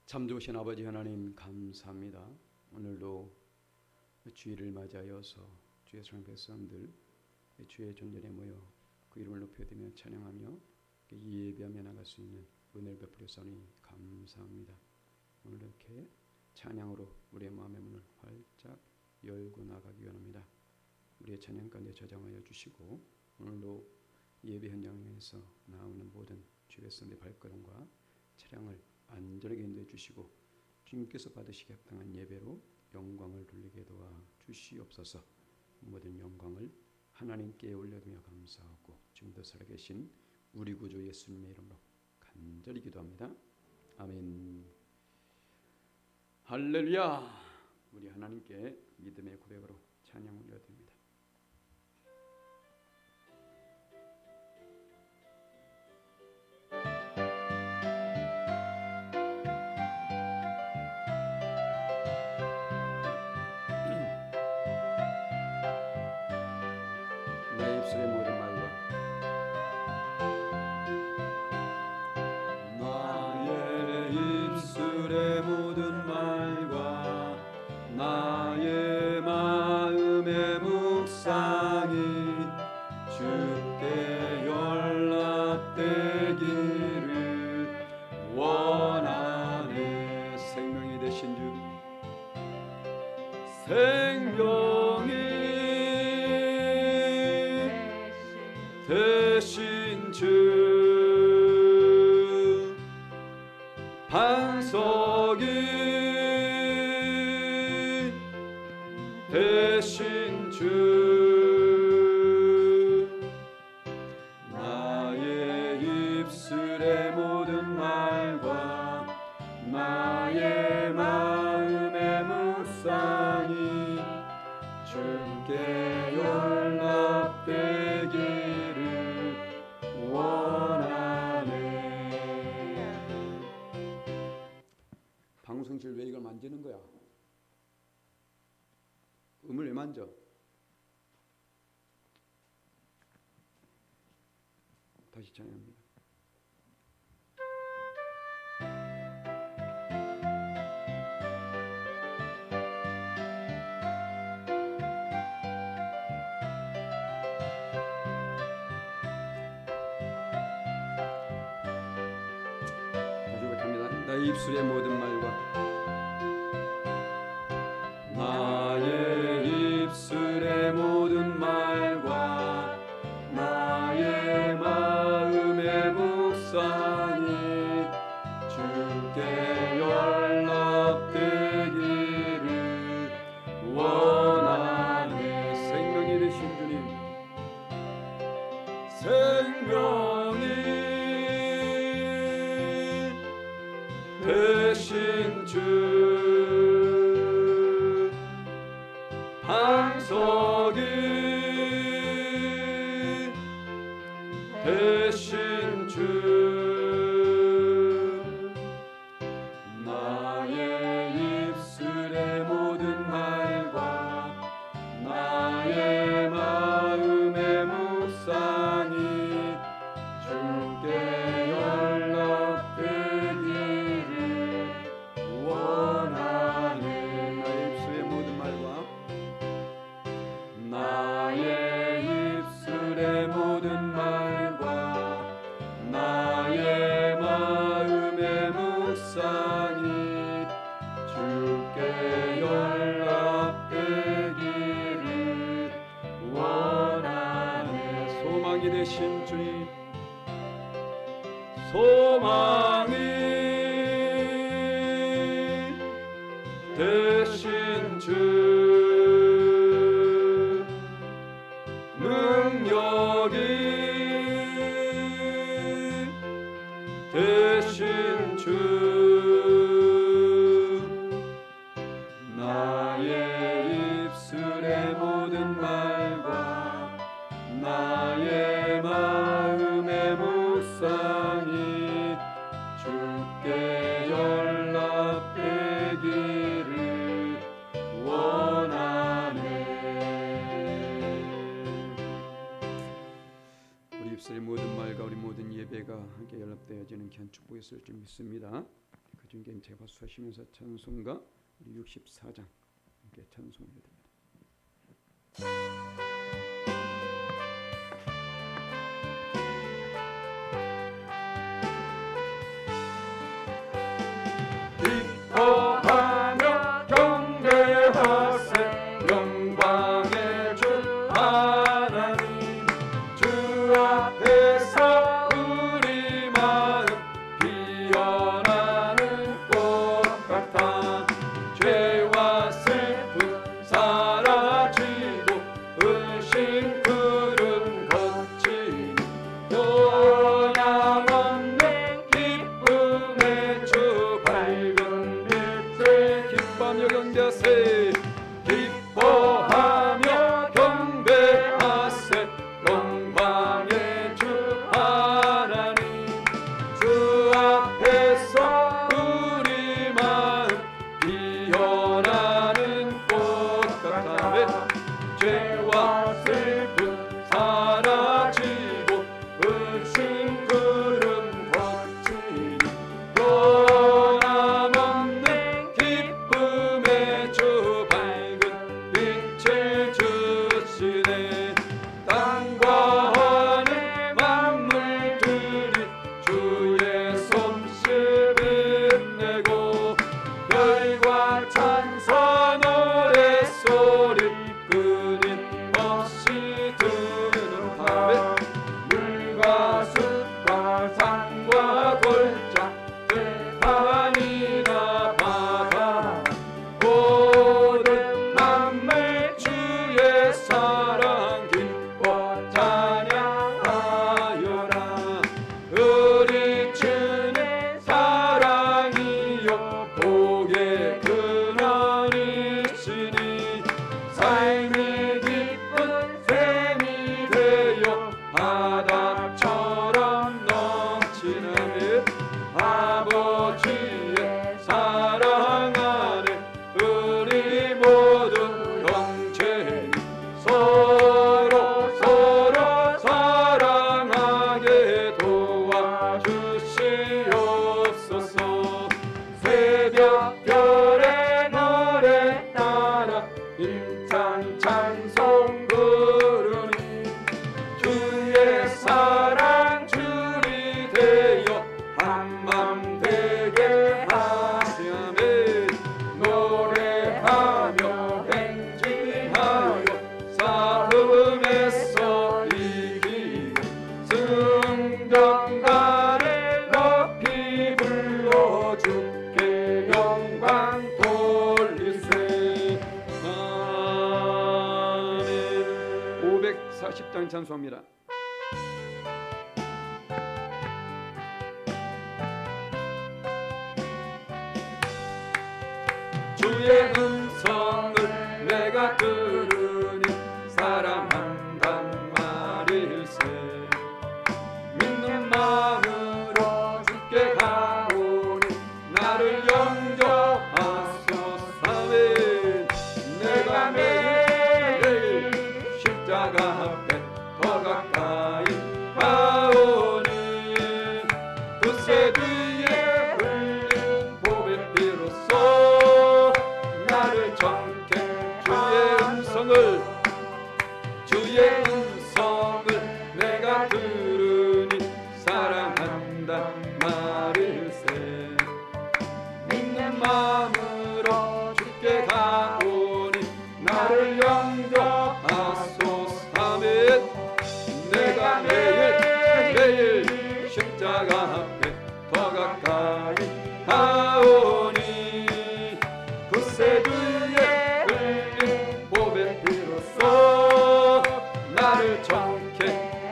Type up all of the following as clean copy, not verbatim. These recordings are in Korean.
참 좋으신 아버지 하나님 감사합니다. 오늘도 주일을 맞이하여서 주의 사랑 백성들 주의 존전에 모여 그 이름을 높여드리며 찬양하며 이 예배하며 나갈 수 있는 은혜를 베풀었사오니 감사합니다. 오늘 이렇게 찬양으로 우리의 마음의 문을 활짝 열고 나가기 원합니다. 우리의 찬양 가운데 저장하여 주시고 오늘도 예배 현장에서 나오는 모든 주의 백성들의 발걸음과 차량을 안전하게 인도해 주시고 주님께서 받으시기 합당한 예배로 영광을 돌리게 도와 주시옵소서. 모든 영광을 하나님께 올려드리며 감사하고 지금도 살아계신 우리 구주 예수님의 이름으로 간절히 기도합니다. 아멘. 할렐루야. 우리 하나님께 믿음의 고백으로 찬양 올려드립니다. 나의 입술의 모든 말과 나의 입술의 모든 말과 나의 마음의 묵상이 주께 연락되기를 원하네. 생명이 되신 주, 생명이 되신 주, 반석이 되신 주, 나의 입술의 모든 말과 나의 마음의 묵상이 주께 연락되기를 원하네. 방송실 왜 이걸 만지는 거야? 음을 왜 만져? 다시 찬양합니다. 나의 입술의 모든 말과 나의 입술의 모든 말과 나의 마음의 묵상이 주께 연락되기를 원하네. 생명이 되신 주님, 생명이 되신 주, 반석이 되신 주, 나의 입술의 모든 말과 나의 마음의 묵상이 주께 연락되기를 원하네. 나의 입술의 모든 말과 나의 입술의 모든 말과 나의 마음의 묵상이 주께 연락되기를 원하네. 소망이 되신 주님, 소망이 되신 주, 능력이 되신 주, 나의 입술의 모든 말과 나의 마음의 묵상이 주께 연락되기를 원하네. 우리 입술의 모든 말과 우리 모든 예배가 함께 연락되어지는 귀한 축복이 있을 줄 믿습니다. 그 주님께 제가 수하시면서 찬송가 64장 함께 찬송해 드립니다. 기뻐하며 경배하세 영광의 주 하나님 주 앞에서 우리 마음 피어나는 꽃 같아 죄와 슬픔 사라지고 은신 구름 거치니 변함없는 기쁨의 주 밝은 빛을 기뻐하며 경배하세 기뻐하며 경배하세 영광의 주 하나님 주 앞에서 우리 마음 피어나는 꽃 같아 죄와 슬픔 사라지고 은신 구름 거치니 변함없는 기쁨의 주 밝은 빛을 주시네 땅과 하늘 만물들이 주의 솜씨 빛내고 별과 찬사 노래소리 끊임없이 들으노라 물과 숲과 산과 골짜 들판이나 바다 모든 만물 주의 사랑 기뻐 찬양하여라 우리 주는 사랑이요 복의 근원이시니 삶이 기쁜 샘이 되어 바다처럼 넘치는 아버지의 사랑 안에 우리 모두 형제니 서로 사랑하게 도와주시옵소서 새벽별의 노래 따라 힘찬 찬송 부르니 주의 사랑 줄이 되어 한맘 되게 하시네 노래하며 행진하여 싸움에서 이기고 승전가를 높이 불러 주께 영광 돌리세 아멘. 540장 찬송합니다. 주의 음성을 내가 들으니 사랑한단 말일세 믿는 마음으로 주께 가오니 나를 영접하소서 내가 매일 십자가 앞에 더 가까이 가오니 두세 뒤에 흘린 보배 피로써 나를 정케 주의 음성을 내가 들으니 사랑한다 말일세 믿는 마음으로 주께 가오니 나를 영접하소서 아멘 내가 매일 십자가 앞에 더 가까이 가오니 두세 뒤에 흘린 보배 피로써 나를 정케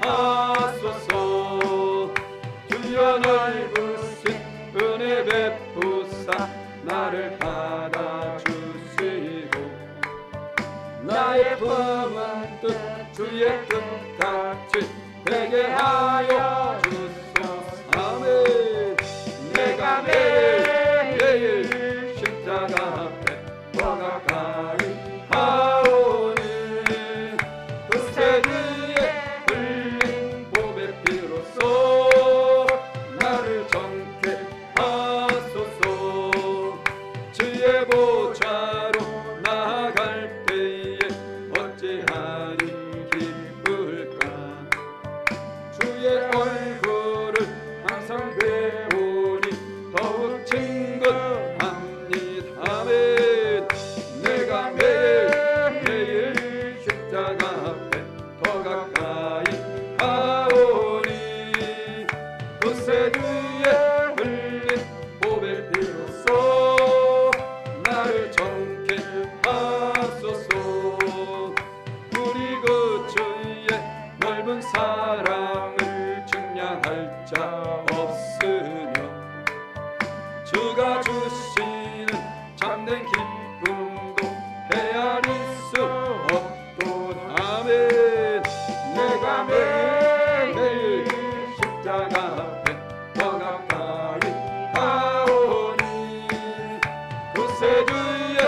하소서 주여 넓으신 은혜 베푸사 나를 받아주시고 나의 품은 뜻 주의 뜻같이 되게 하여 주소서 아멘 내가 매일 십자가 앞에 더 가까이 가오니 두세 뒤에 흘린 보배 피로써 나를 정케 하소서 항상 배우니 더욱 친근합니다. 아멘. 내가 매일 십자가 앞에 더 가까이 가오니 구세주의 흘린 보배 피로써 나를 정케 하소서. 우리 그 주의 넓은 사랑을 측량할 자 없으며 주가 주시는 참된 기쁨도 헤아릴 수 없고. 아멘. 내가 매일 십자가 앞에 더 가까이 가오니 구세주의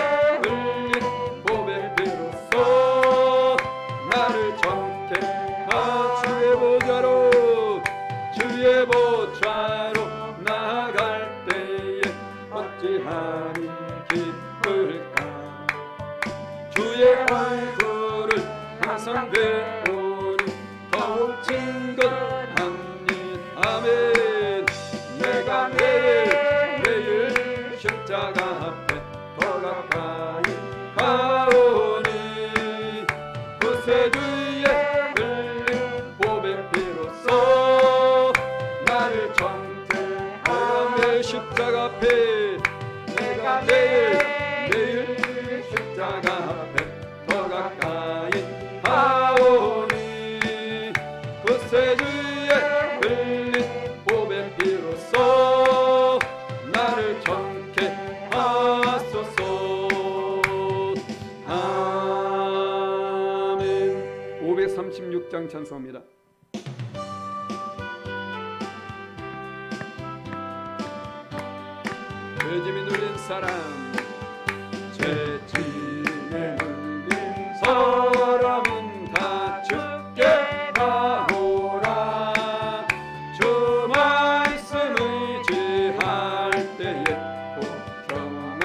흘린 보배 피로써 나를 정케 하. 주의 보좌로 나아갈 때에 어찌하니 기쁠까. 주의 얼굴을 항상 배우니 더욱 친근합니다. 아멘. 내가 매일 십자가 앞에 더 가까이 가오니 구세주의 흘린 보배 피로써 나를 정죄하여. 매일 십자가 앞에 내가 매일 십자가 앞에 더 가까이 가오니 구세주의 흘린 보배 피로써 나를 정케 하소서. 아멘. 536장 찬송입니다. 죄짐이 눌린 사람, 죄짐에 눌린 사람은 다 주께 가오라. 주 말씀 의지할 때에 꼭 평안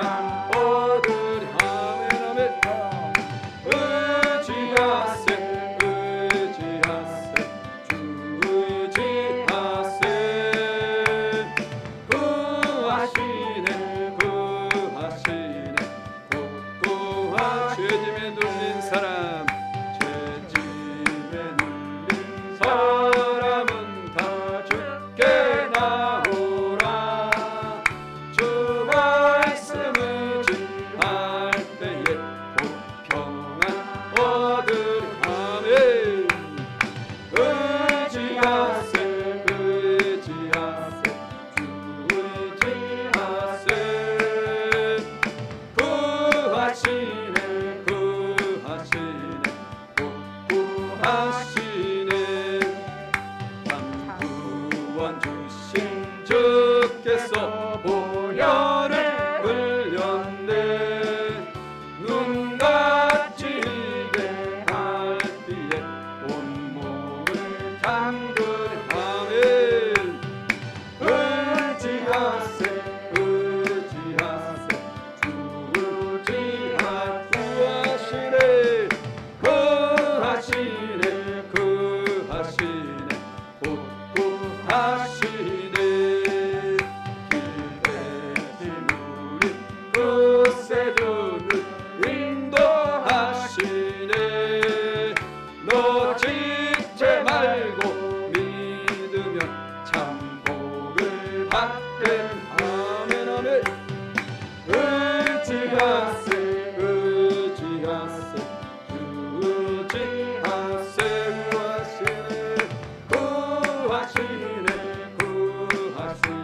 얻으리. 아멘. 아멘. 의지하세 의지하세 주 의지하세. 구하시네 구하시네 구구하. 죄짐에 눌린 사람, 죄짐에 눌린 사람은 다 주께 나오라. 주 말씀 의지할 때에 꼭 평안 얻으리. 아멘. 의지하세 의지하세 주 의지하세. 구하시네 구하시네 구하시네. 구원 주신 주께서 보혈을 흘렸네. 눈같이 이게 할 때에 온몸을 담그리. 아멘. 의지하세 의지하세 주 의지하시네. 구하시네 구하시네 구하시네. 기대지 누린 구세주를 인도하시네. 놓치지 말고 믿으면 참 복을 받게. 아멘. 아멘. 의지하세 의지하세 주 의지하세. 구하시네 구하시네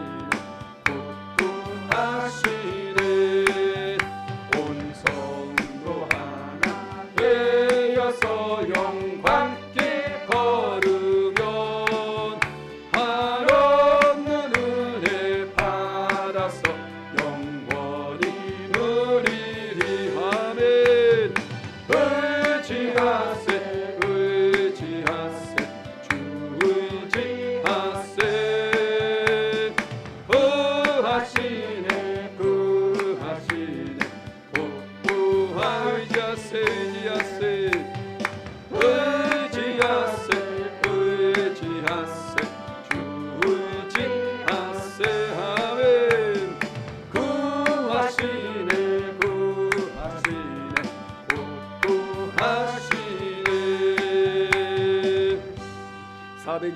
구하시네. 온 성도 하나 되어서 영광길 걸으면 한없는 은혜 받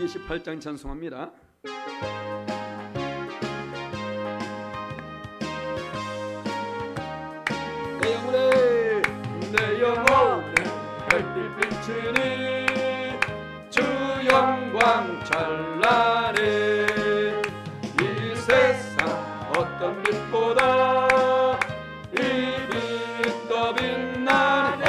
528장 찬송합니다. 내 영혼에 별빛 비추니 주 영광 찬란해. 이 세상 어떤 빛보다 이 빛 더 빛나네.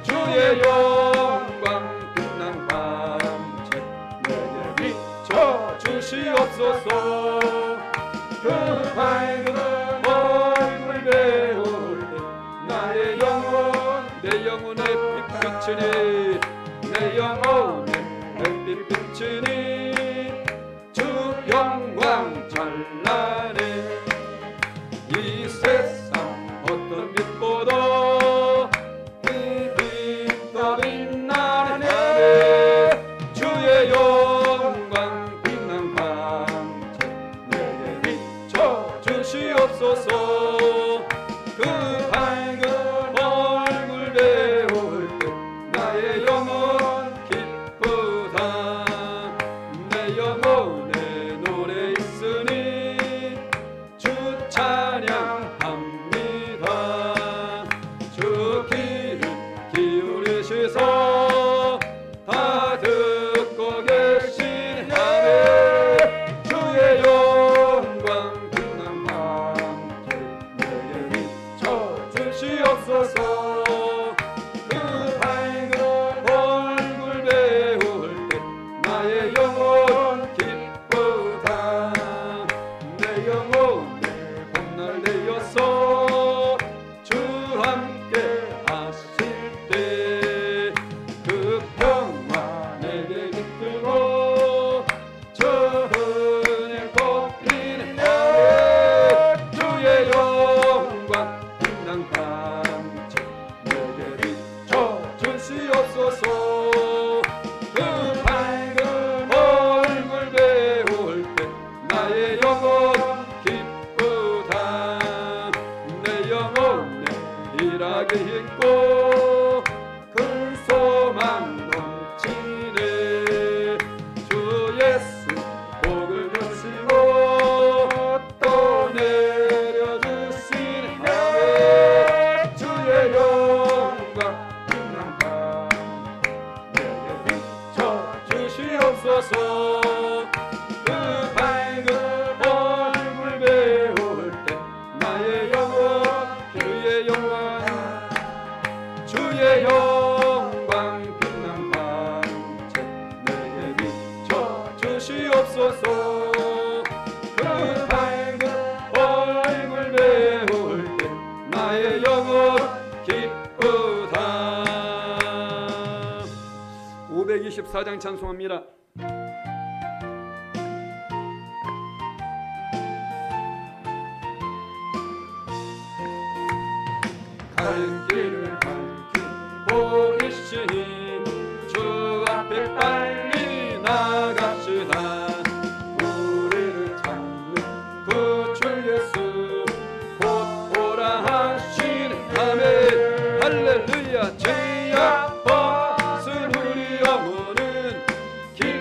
주의 영광 빛난 광채 내게 비춰 주시옵소서. 그 밝은 얼굴 배울 때 나의 영혼 내 영혼의 빛 비추니 내 영혼의 빛 비추니 주 영광 찬란해. 이 세상 어떤 빛보다 이 빛 더 빛나네. 주의 영광 빛난 광채 내게 비춰 주시옵소서. 그 밝은 얼굴 배울 때 나의 영혼 기쁘다. 내 영혼에 노래 있으니 주 찬양합니다. 주 귀를 기울이시서 다 듣고 계시네. 주의 영광 빛난 광채 내게 비춰 주시옵소서. 그 밝은 얼굴 배울 때 나의 영혼 기쁘다. 내 영혼에 봄날 되어서 주 함께 하실 때 그 평화 내게 깃들고 저 은혜 덮이네. 주의 영광 빛난 광채 내게 비춰 주시옵소서. 그 밝은 얼굴 배울 때 나의 영혼 기쁘다. 내 영혼에 일하게 있고 큰 소망 넘치네. 주 예수 복을 주시고 또 내려주시네. 주의 영광 빛난 광채 내게 비춰 주시옵소서. 그 밝은 얼굴 배울 때 나의 영혼 주의 영광 주의 영광 빛난 광채 내게 비춰 주시옵소서. 그 밝은 얼굴 배울 때 나의 영혼 기쁘다. 524장 찬송합니다. 갈 길을 밝히 보이시니 주 앞에 빨리 나갑시다. 우리를 찾는 그 주 예수 곧 오라 하시네. 아멘 할렐루야. 죄악 벗은 우리 영혼은 길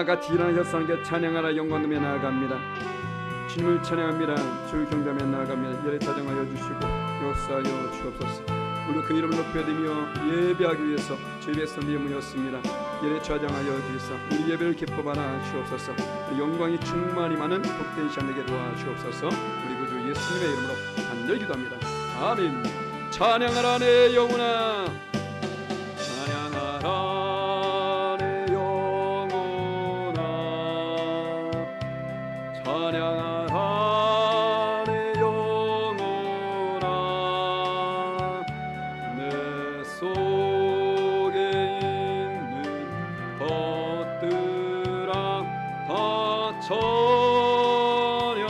같이 일어나 혈상께 찬양하라. 영광하며 나아갑니다. 주님을 찬양합니다. 주를 경배하며 나아갑니다. 열에 자정하여 주시고 역사하여 주옵소서. 우리 그 이름을 높여드리며 예배하기 위해서 주의 백성들이 모였습니다. 열에 좌정하여 주시사 우리 예배를 기뻐하라 주옵소서. 영광이 충만히 많은 복된 시간 되게 도와주옵소서. 우리 구주 예수님의 이름으로 간절히 기도합니다. 아멘. 찬양하라 내 영혼아, 찬양하라 내 영혼아, 찬양하라 내 영혼아. 내 속에 있는 것들아 다 찬양.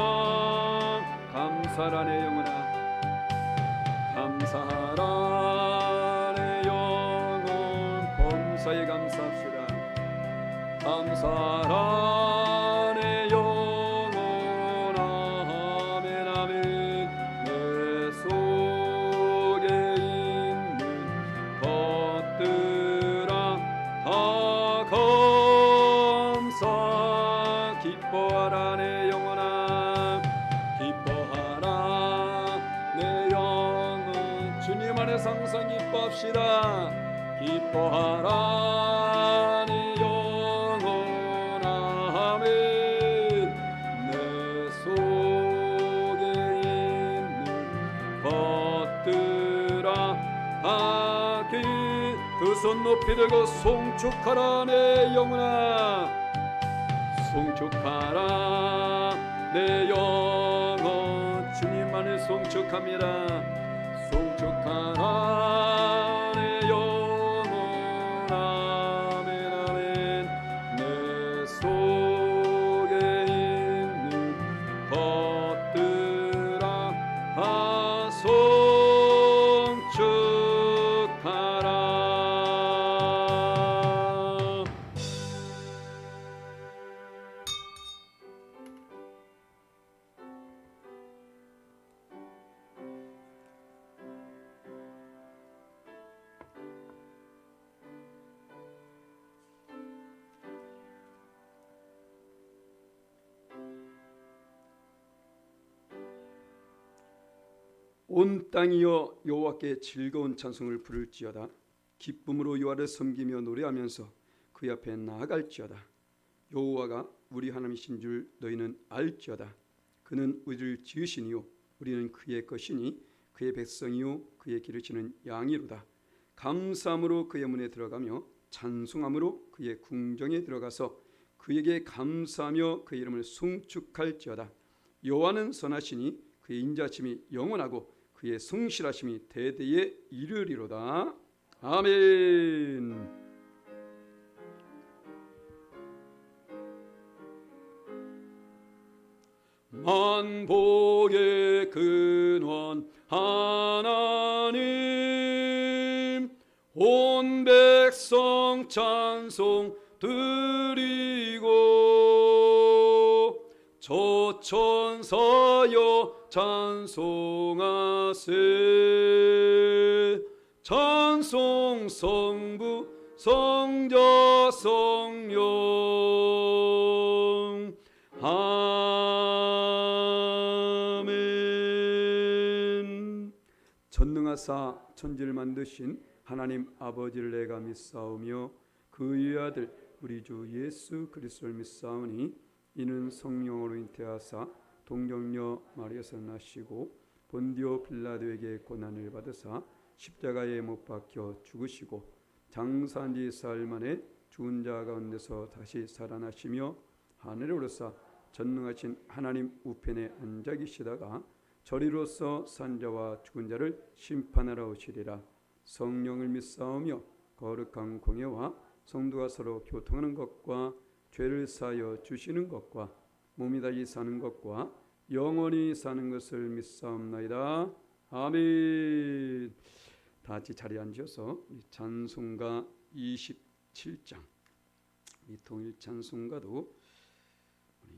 감사하라 내 영혼아, 감사하라 내 영혼. 범사에 감사합시다. 감사하라 내 영혼. 아멘 아멘. 내 속에 있는 것들아 다 감사. 기뻐하라 내 영혼아, 기뻐하라 내 영혼. 주님 안에서 항상 기뻐합시다. 기뻐하라 내 영혼. 아멘. 내 속에 있는 것들아 다 두 손 높이 들고 송축하라 내 영혼아, 송축하라 내 영혼. 주님만을 송축합니다. 송축하라 내 영혼. 아멘 아멘. 내 속에 있는 것들아 다 송축하라. 온 땅이여 여호와께 즐거운 찬송을 부를지어다. 기쁨으로 여호와를 섬기며 노래하면서 그 앞에 나아갈지어다. 여호와가 우리 하나님이신 줄 너희는 알지어다. 그는 우리를 지으시니요 우리는 그의 것이니 그의 백성이요 그의 기르시는 양이로다. 감사함으로 그의 문에 들어가며 찬송함으로 그의 궁정에 들어가서 그에게 감사하며 그의 이름을 송축할지어다. 여호와는 선하시니 그의 인자심이 영원하고 그의 성실하심이 대대에 이르리로다. 아멘. 만복의 근원 하나님, 온 백성 찬송 드리고 저천사여 찬송하세. 찬송 성부 성자 성령. 아멘. 전능하사 천지를 만드신 하나님 아버지를 내가 믿사오며 그의 아들 우리 주 예수 그리스도를 믿사오니 이는 성령으로 잉태하사 동정녀 마리아에서 나시고 본디오 빌라도에게 고난을 받으사 십자가에 못 박혀 죽으시고 장사한 지 사흘 만에 죽은 자 가운데서 다시 살아나시며 하늘에 오르사 전능하신 하나님 우편에 앉아 계시다가 저리로서 산자와 죽은 자를 심판하러 오시리라. 성령을 믿사오며 거룩한 공예와 성도가 서로 교통하는 것과 죄를 사하여 주시는 것과 몸이 다시 사는 것과 영원히 사는 것을 믿사옵나이다. 아멘. 다 같이 자리에 앉아서 찬송가 27장, 이 통일 찬송가도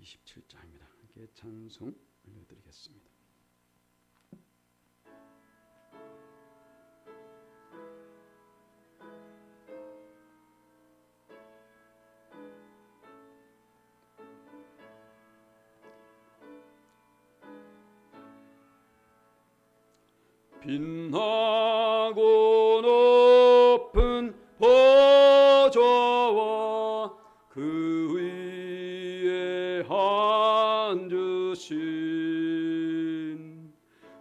27장입니다. 이렇게 찬송 올려드리겠습니다. 빛나고 높은 보좌와 그 위에 앉으신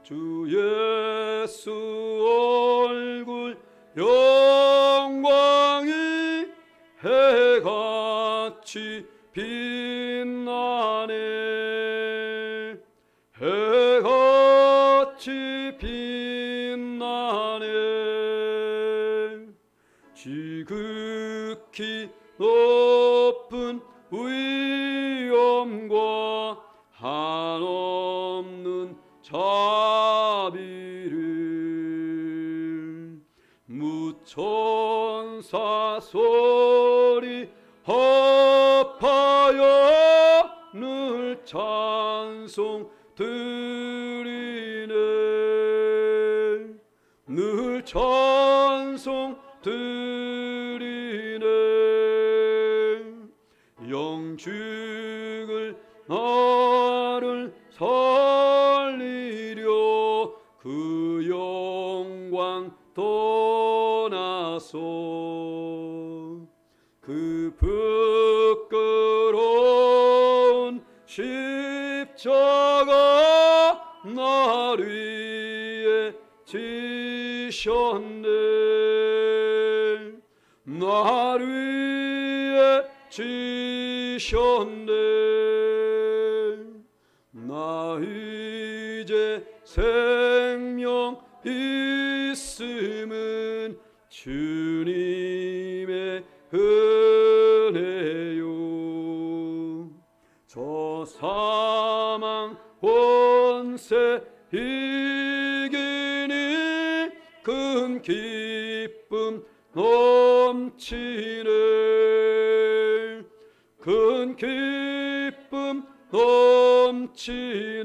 주 예수 얼굴 영광이 해같이 빛나네. 해같이 빛나네. 지극히 높은 위엄과 한없는 자비를 무천사 소리 합하여 늘 찬송 드리네. 늘 찬송 드리네. 영죽을 나를 살리려 그 영광 떠나서 그 부끄러운 십자가 날 위에 지셨네. 날 위에 지셨네. 나 이제 생명 있음은 주님의 은혜요. 저 사망 권세 이기니 큰 기쁨 넘치네. 큰 기쁨 넘치네.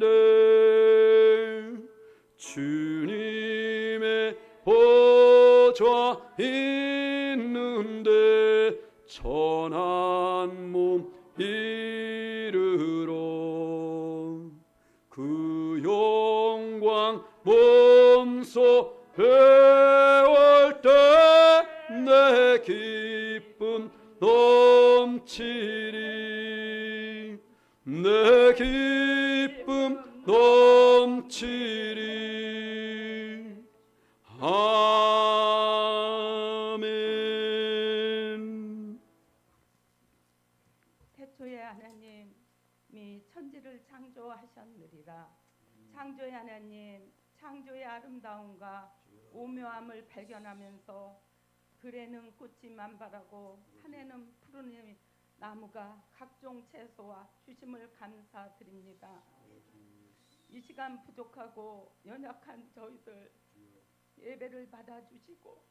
주님의 보좌 있는데 천한 몸 이르러 그 영광 몸소 배울 때 내 기쁨 넘치리. 내 기쁨 넘치리. 아멘. 태초에 하나님이 천지를 창조하셨느리라. 창조의 하나님, 창조의 아름다움과 오묘함을 발견하면서 들에는 꽃이 만발하고 산에는 푸른 나무가 각종 채소와 주심을 감사드립니다. 이 시간 부족하고 연약한 저희들 예배를 받아주시고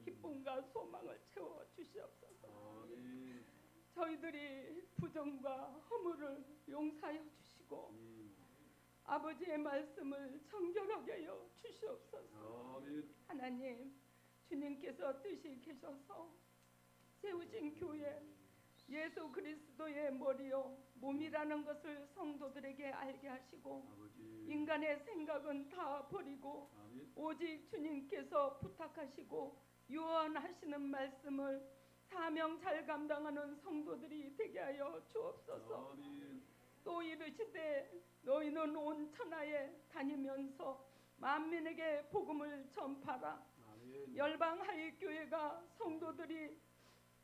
기쁨과 소망을 채워 주시옵소서. 저희들이 부정과 허물을 용서하여 주시고 아버지의 말씀을 정결하게 하여 주시옵소서. 하나님, 주님께서 뜻이 계셔서 세우신 교회 예수 그리스도의 머리요 몸이라는 것을 성도들에게 알게 하시고 인간의 생각은 다 버리고 오직 주님께서 부탁하시고 유언하시는 말씀을 사명 잘 감당하는 성도들이 되게 하여 주옵소서. 또 이르시되 너희는 온 천하에 다니면서 만민에게 복음을 전파라. 열방하익교회가 성도들이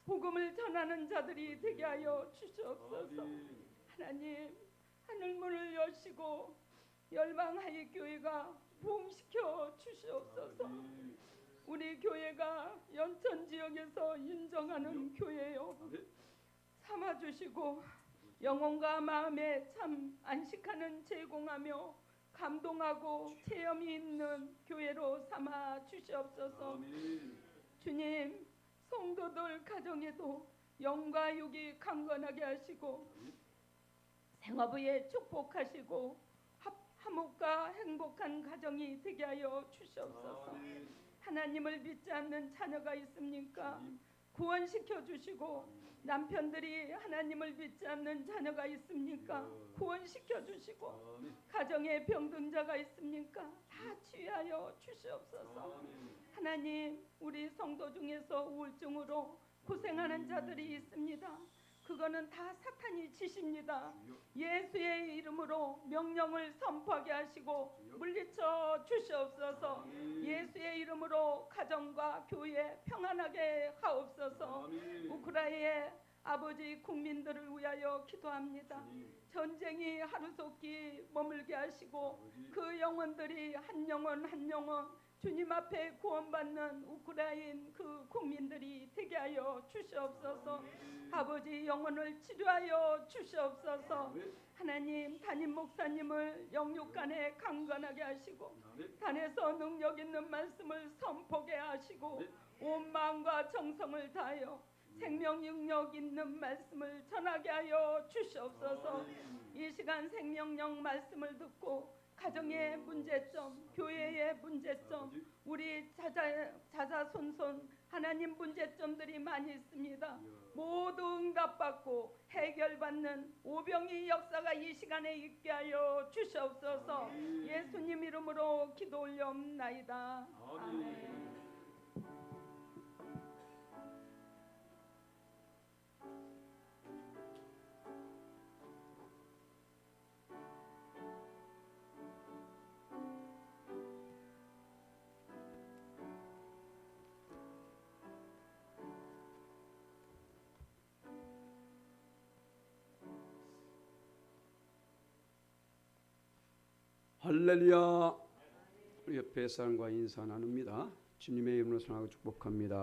복음을 전하는 자들이 되게 하여 주시옵소서. 하나님, 하늘문을 여시고 열방하익교회가 부흥시켜 주시옵소서. 우리 교회가 연천 지역에서 인정하는 교회요 삼아주시고 영혼과 마음에 참 안식하는 제공하며 감동하고 체험이 있는 교회로 삼아 주시옵소서. 주님, 성도들 가정에도 영과 육이 강건하게 하시고 생업에 축복하시고 화목과 행복한 가정이 되게 하여 주시옵소서. 하나님을 믿지 않는 자녀가 있습니까? 구원시켜 주시고 남편들이 하나님을 믿지 않는 자녀가 있습니까? 구원시켜 주시고 아멘. 가정에 병든자가 있습니까? 다 치유하여 주시옵소서. 하나님, 우리 성도 중에서 우울증으로 고생하는 자들이 있습니다. 그거는 다 사탄이 지십니다. 예수의 이름으로 명령을 선포하게 하시고 물리쳐 주시옵소서. 예수의 이름으로 가정과 교회 평안하게 하옵소서. 우크라이나의 아버지 국민들을 위하여 기도합니다. 전쟁이 하루속히 머물게 하시고 그 영혼들이 한 영혼 한 영혼 주님 앞에 구원받는 우크라이나 그 국민들이 되게 하여 주시옵소서. 아버지 영혼을 치료하여 주시옵소서. 하나님, 담임 목사님을 영육간에 강건하게 하시고 단에서 능력 있는 말씀을 선포하게 하시고 온 마음과 정성을 다하여 생명 능력 있는 말씀을 전하게 하여 주시옵소서. 이 시간 생명력 말씀을 듣고 가정의 문제점, 교회의 문제점, 우리 자자손손 하나님 문제점들이 많이 있습니다. 모두 응답받고 해결받는 오병이 역사가 이 시간에 있게 하여 주시옵소서. 예수님 이름으로 기도 올려옵나이다. 아멘. 할렐루야. 우리 옆에 사람과 인사 나눕니다. 주님의 이름으로 선하고 축복합니다.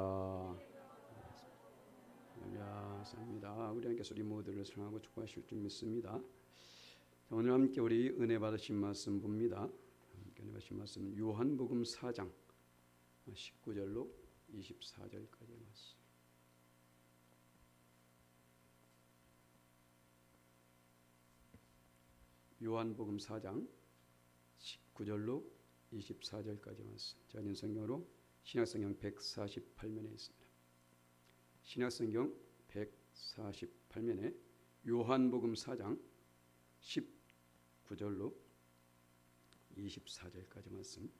할렐루야. 사랑합니다. 우리 함께 우리 모두를 선하고 축복하실 줄 믿습니다. 오늘 함께 우리 은혜 받으신 말씀 봅니다. 은혜 받으신 말씀 요한복음 4장 19절로 24절까지의 말씀. 요한복음 4장 19절로 24절까지 말씀. 제가 읽은 성경으로 신약성경 148면에 있습니다. 신약성경 148면에 요한복음 4장 19절로 24절까지 말씀.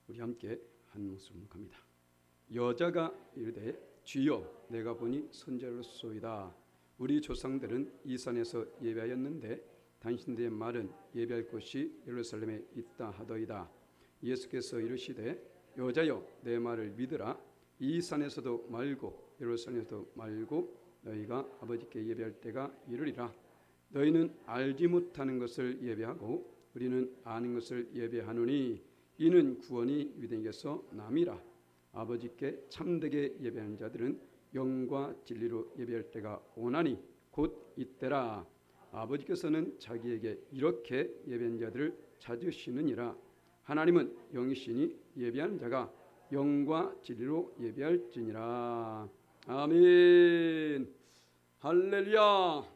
우리 함께 한 목소리로 갑니다. 여자가 이르되 주여, 내가 보니 선지자로소이다. 우리 조상들은 이 산에서 예배하였는데 당신들의 말은 예배할 곳이 예루살렘에 있다 하더이다. 예수께서 이르시되 여자여, 내 말을 믿으라. 이 산에서도 말고 예루살렘에서도 말고 너희가 아버지께 예배할 때가 이르리라. 너희는 알지 못하는 것을 예배하고 우리는 아는 것을 예배하노니 이는 구원이 유대인에게서 남이라. 아버지께 참되게 예배하는 자들은 영과 진리로 예배할 때가 오나니 곧 이때라. 아버지께서는 자기에게 이렇게 예배하는 자들을 찾으시느니라. 하나님은 영이시니 예배하는 자가 영과 진리로 예배할지니라. 아멘. 할렐루야.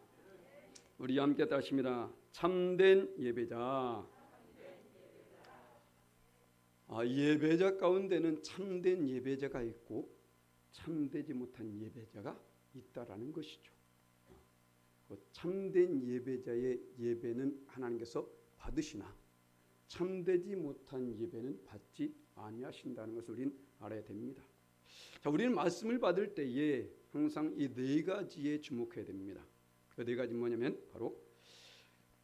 우리 함께 따십니다. 참된 예배자. 예배자 가운데는 참된 예배자가 있고 참되지 못한 예배자가 있다라는 것이죠. 참된 예배자의 예배는 하나님께서 받으시나 참되지 못한 예배는 받지 아니하신다는 것을 우리는 알아야 됩니다. 자, 우리는 말씀을 받을 때에 항상 이 네 가지에 주목해야 됩니다. 그 네 가지 뭐냐면 바로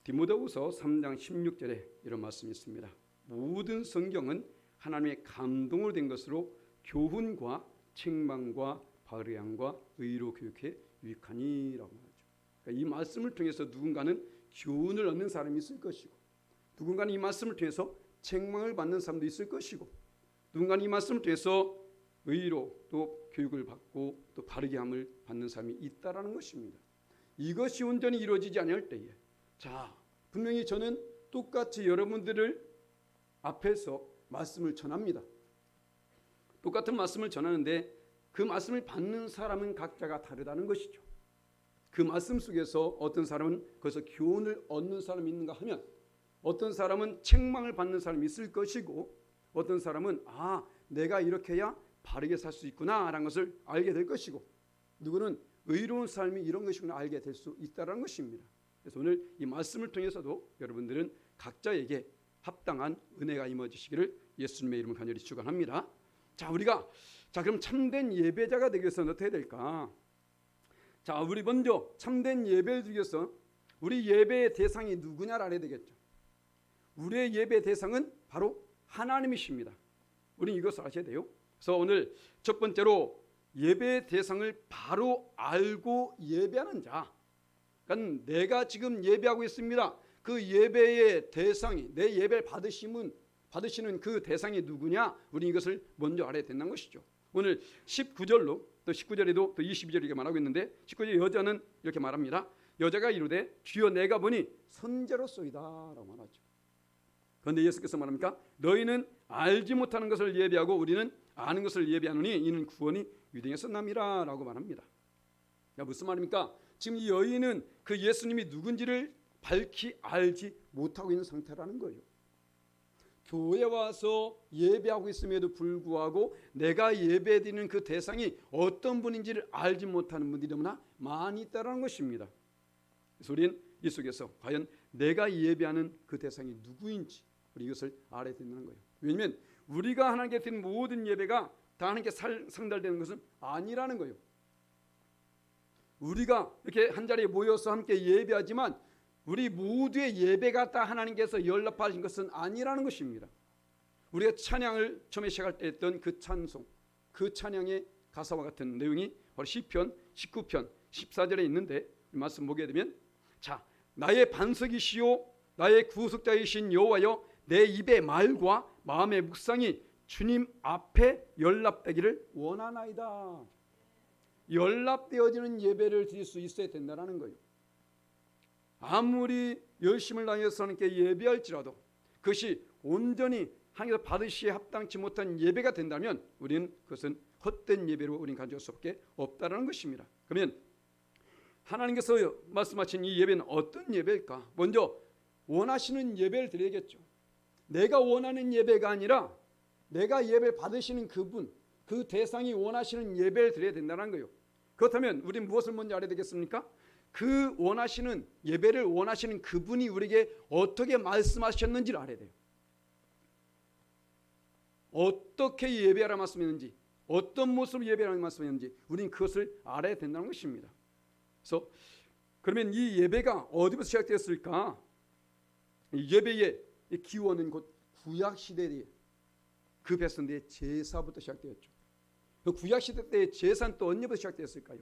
디모데후서 3장 16절에 이런 말씀이 있습니다. 모든 성경은 하나님의 감동으로 된 것으로 교훈과 책망과 발의함과 의로 교육해 유익하니라고 하죠. 그러니까 이 말씀을 통해서 누군가는 교훈을 얻는 사람이 있을 것이고 누군가는 이 말씀을 통해서 책망을 받는 사람도 있을 것이고 누군가는 이 말씀을 통해서 의로 또 교육을 받고 또 바르게 함을 받는 사람이 있다라는 것입니다. 이것이 온전히 이루어지지 않을 때에 자, 분명히 저는 똑같이 여러분들을 앞에서 말씀을 전합니다. 똑같은 말씀을 전하는데 그 말씀을 받는 사람은 각자가 다르다는 것이죠. 그 말씀 속에서 어떤 사람은 거기서 교훈을 얻는 사람이 있는가 하면 어떤 사람은 책망을 받는 사람이 있을 것이고 어떤 사람은 내가 이렇게 해야 바르게 살 수 있구나라는 것을 알게 될 것이고, 누구는 의로운 삶이 이런 것이구나 알게 될 수 있다는 것입니다. 그래서 오늘 이 말씀을 통해서도 여러분들은 각자에게 합당한 은혜가 임해주시기를 예수님의 이름으로 간절히 축원합니다. 우리가 그럼 참된 예배자가 되기 위해서는 어떻게 해야 될까? 우리 먼저 참된 예배를 드리기 위해서 우리 예배의 대상이 누구냐를 알아야 되겠죠. 우리의 예배 대상은 바로 하나님이십니다. 우리는 이것을 아셔야 돼요. 그래서 오늘 첫 번째로 예배의 대상을 바로 알고 예배하는 자. 그러니까 내가 지금 예배하고 있습니다. 그 예배의 대상이, 내 예배를 받으시는 그 대상이 누구냐? 우리 이것을 먼저 알아야 된다는 것이죠. 오늘 19절로 또 19절에도 또 22절 이렇게 말하고 있는데 19절 여자는 이렇게 말합니다. 여자가 이르되 주여 내가 보니 선자로소이다 라고 말하죠. 그런데 예수께서 말합니까? 너희는 알지 못하는 것을 예배하고 우리는 아는 것을 예배하노니 이는 구원이 유대인에서 남이라 라고 말합니다. 무슨 말입니까? 지금 이 여인은 그 예수님이 누군지를 밝히 알지 못하고 있는 상태라는 거예요. 교회 와서 예배하고 있음에도 불구하고 내가 예배드리는 그 대상이 어떤 분인지를 알지 못하는 분들이 너무나 많이 있다는 것입니다. 그래서 우리는 이 속에서 과연 내가 예배하는 그 대상이 누구인지 우리 이것을 알아야 된다는 거예요. 왜냐하면 우리가 하나님께 드리는 모든 예배가 다 하나님께 상달되는 것은 아니라는 거예요. 우리가 이렇게 한자리에 모여서 함께 예배하지만 우리 모두의 예배가 다 하나님께서 연락하신 것은 아니라는 것입니다. 우리가 찬양을 처음에 시작할 때 했던 그 찬송, 그 찬양의 가사와 같은 내용이 바로 시편 19편 14절에 있는데 이 말씀 보게 되면 나의 반석이시요 나의 구속자이신 여호와여 내 입의 말과 마음의 묵상이 주님 앞에 연락되기를 원하나이다. 연락되어지는 예배를 드릴 수 있어야 된다는 거예요. 아무리 열심을 다해서 하나님께 예배할지라도 그것이 온전히 하나님께서 받으시에 합당치 못한 예배가 된다면 우리는 그것은 헛된 예배로 우리는 가져올 수밖에 없다는 것입니다. 그러면 하나님께서 말씀하신 이 예배는 어떤 예배일까? 먼저 원하시는 예배를 드려야겠죠. 내가 원하는 예배가 아니라 내가 예배를 받으시는 그분, 그 대상이 원하시는 예배를 드려야 된다는 거예요. 그렇다면 우리는 무엇을 먼저 알아야 되겠습니까? 그 원하시는 예배를 원하시는 그분이 우리에게 어떻게 말씀하셨는지를 알아야 돼요. 어떻게 예배하라 말씀했는지, 어떤 모습으로 예배하라 말씀했는지 우리는 그것을 알아야 된다는 것입니다. 그래서 그러면 이 예배가 어디부터 시작되었을까? 이 예배의 기원은 곧 구약 시대의 그 백성들의 제사부터 시작되었죠. 그 구약 시대 때의 제사는 또 언제부터 시작되었을까요?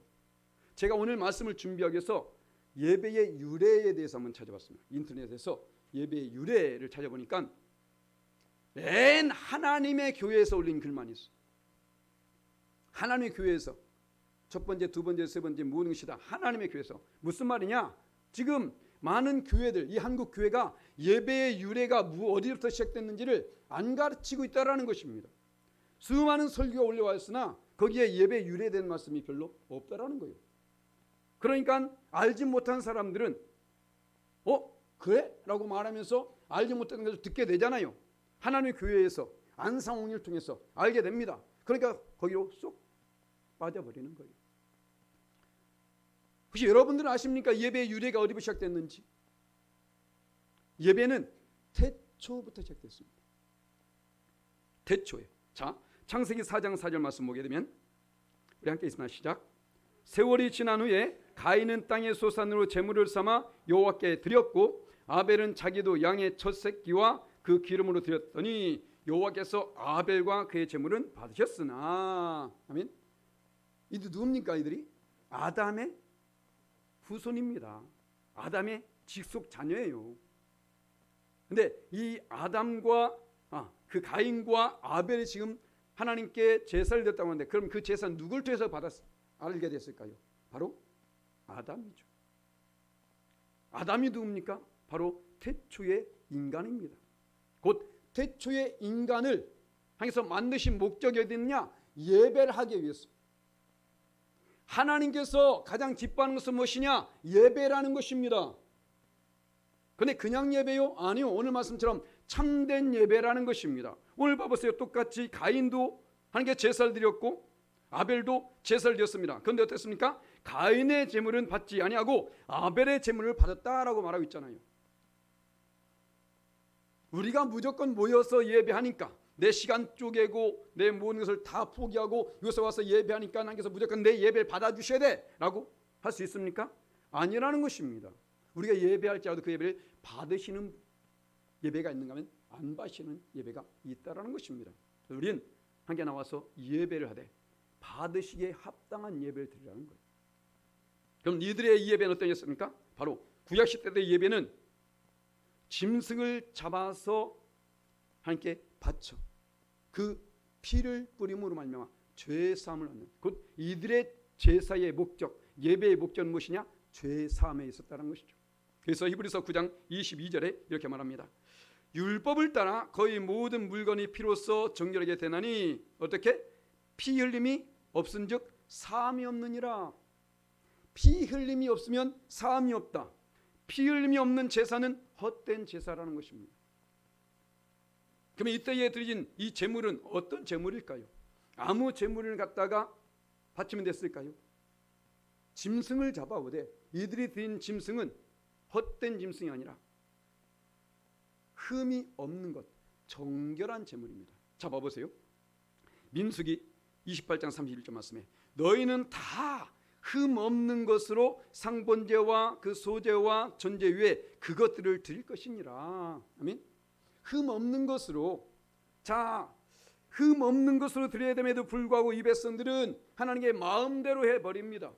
제가 오늘 말씀을 준비하기 위해서 예배의 유래에 대해서 한번 찾아봤습니다. 인터넷에서 예배의 유래를 찾아보니까 맨 하나님의 교회에서 올린 글만 있어요. 하나님의 교회에서 첫 번째, 두 번째, 세 번째 모든 것이 다 하나님의 교회에서. 무슨 말이냐? 지금 많은 교회들, 이 한국 교회가 예배의 유래가 어디부터 시작됐는지를 안 가르치고 있다는 것입니다. 수많은 설교가 올려와 있으나 거기에 예배 유래된 말씀이 별로 없다라는 거예요. 그러니까 알지 못한 사람들은 그래? 라고 말하면서 알지 못하는 것을 듣게 되잖아요. 하나님의 교회에서 안상홍을 통해서 알게 됩니다. 그러니까 거기로 쏙 빠져버리는 거예요. 혹시 여러분들은 아십니까? 예배의 유래가 어디부터 시작됐는지? 예배는 태초부터 시작됐습니다. 태초에. 창세기 4장 4절 말씀 보게 되면 우리 함께 있으나 시작. 세월이 지난 후에 가인은 땅의 소산으로 제물을 삼아 여호와께 드렸고 아벨은 자기도 양의 첫 새끼와 그 기름으로 드렸더니 여호와께서 아벨과 그의 제물은 받으셨으나. 아멘. 이들 누굽니까? 이들이 아담의 후손입니다. 아담의 직속 자녀예요. 근데 이 아담과 그 가인과 아벨이 지금 하나님께 제사를 드렸다고 하는데 그럼 그 제사는 누굴 통해서 알게 됐을까요? 바로 아담이죠. 아담이 누굽니까? 바로 태초의 인간입니다. 곧 태초의 인간을 하나님께서 만드신 목적이 어디 있느냐? 예배를 하기 위해서. 하나님께서 가장 기뻐하는 것은 무엇이냐? 예배라는 것입니다. 그런데 그냥 예배요? 아니요. 오늘 말씀처럼 참된 예배라는 것입니다. 오늘 봐보세요. 똑같이 가인도 하나님께 제사를 드렸고 아벨도 제사를 드렸습니다. 그런데 어떻습니까? 가인의 제물은 받지 아니하고 아벨의 제물을 받았다라고 말하고 있잖아요. 우리가 무조건 모여서 예배하니까 내 시간 쪼개고 내 모든 것을 다 포기하고 여기서 와서 예배하니까 하나님께서 무조건 내 예배를 받아주셔야 돼 라고 할 수 있습니까? 아니라는 것입니다. 우리가 예배할지라도 그 예배를 받으시는 예배가 있는가 하면 안 받으시는 예배가 있다라는 것입니다. 우리는 함께 나와서 예배를 하되 받으시기에 합당한 예배를 드리라는 거예요. 그럼 이들의 이 예배는 어떤 예배입니까? 바로 구약시대의 예배는 짐승을 잡아서 하나님께 바쳐 그 피를 뿌림으로 말미암아 죄 사함을 얻는, 곧 이들의 제사의 목적, 예배의 목적은 무엇이냐? 죄 사함에 있었다는 것이죠. 그래서 히브리서 9장 22절에 이렇게 말합니다. 율법을 따라 거의 모든 물건이 피로써 정결하게 되나니 어떻게? 피 흘림이 없은즉 사함이 없느니라. 피 흘림이 없으면 사함이 없다. 피 흘림이 없는 제사는 헛된 제사라는 것입니다. 그러면 이때에 드려진 이 제물은 어떤 제물일까요? 아무 제물을 갖다가 바치면 됐을까요? 짐승을 잡아오되 이들이 드린 짐승은 헛된 짐승이 아니라 흠이 없는 것, 정결한 제물입니다. 자, 봐보세요. 민수기 28장 31절 말씀에 너희는 다 흠 없는 것으로 상번제와 그 소제와 전제 위에 그것들을 드릴 것이니라. 아멘. 흠 없는 것으로, 자, 흠 없는 것으로 드려야 됨에도 불구하고 이 백성들은 하나님의 마음대로 해버립니다.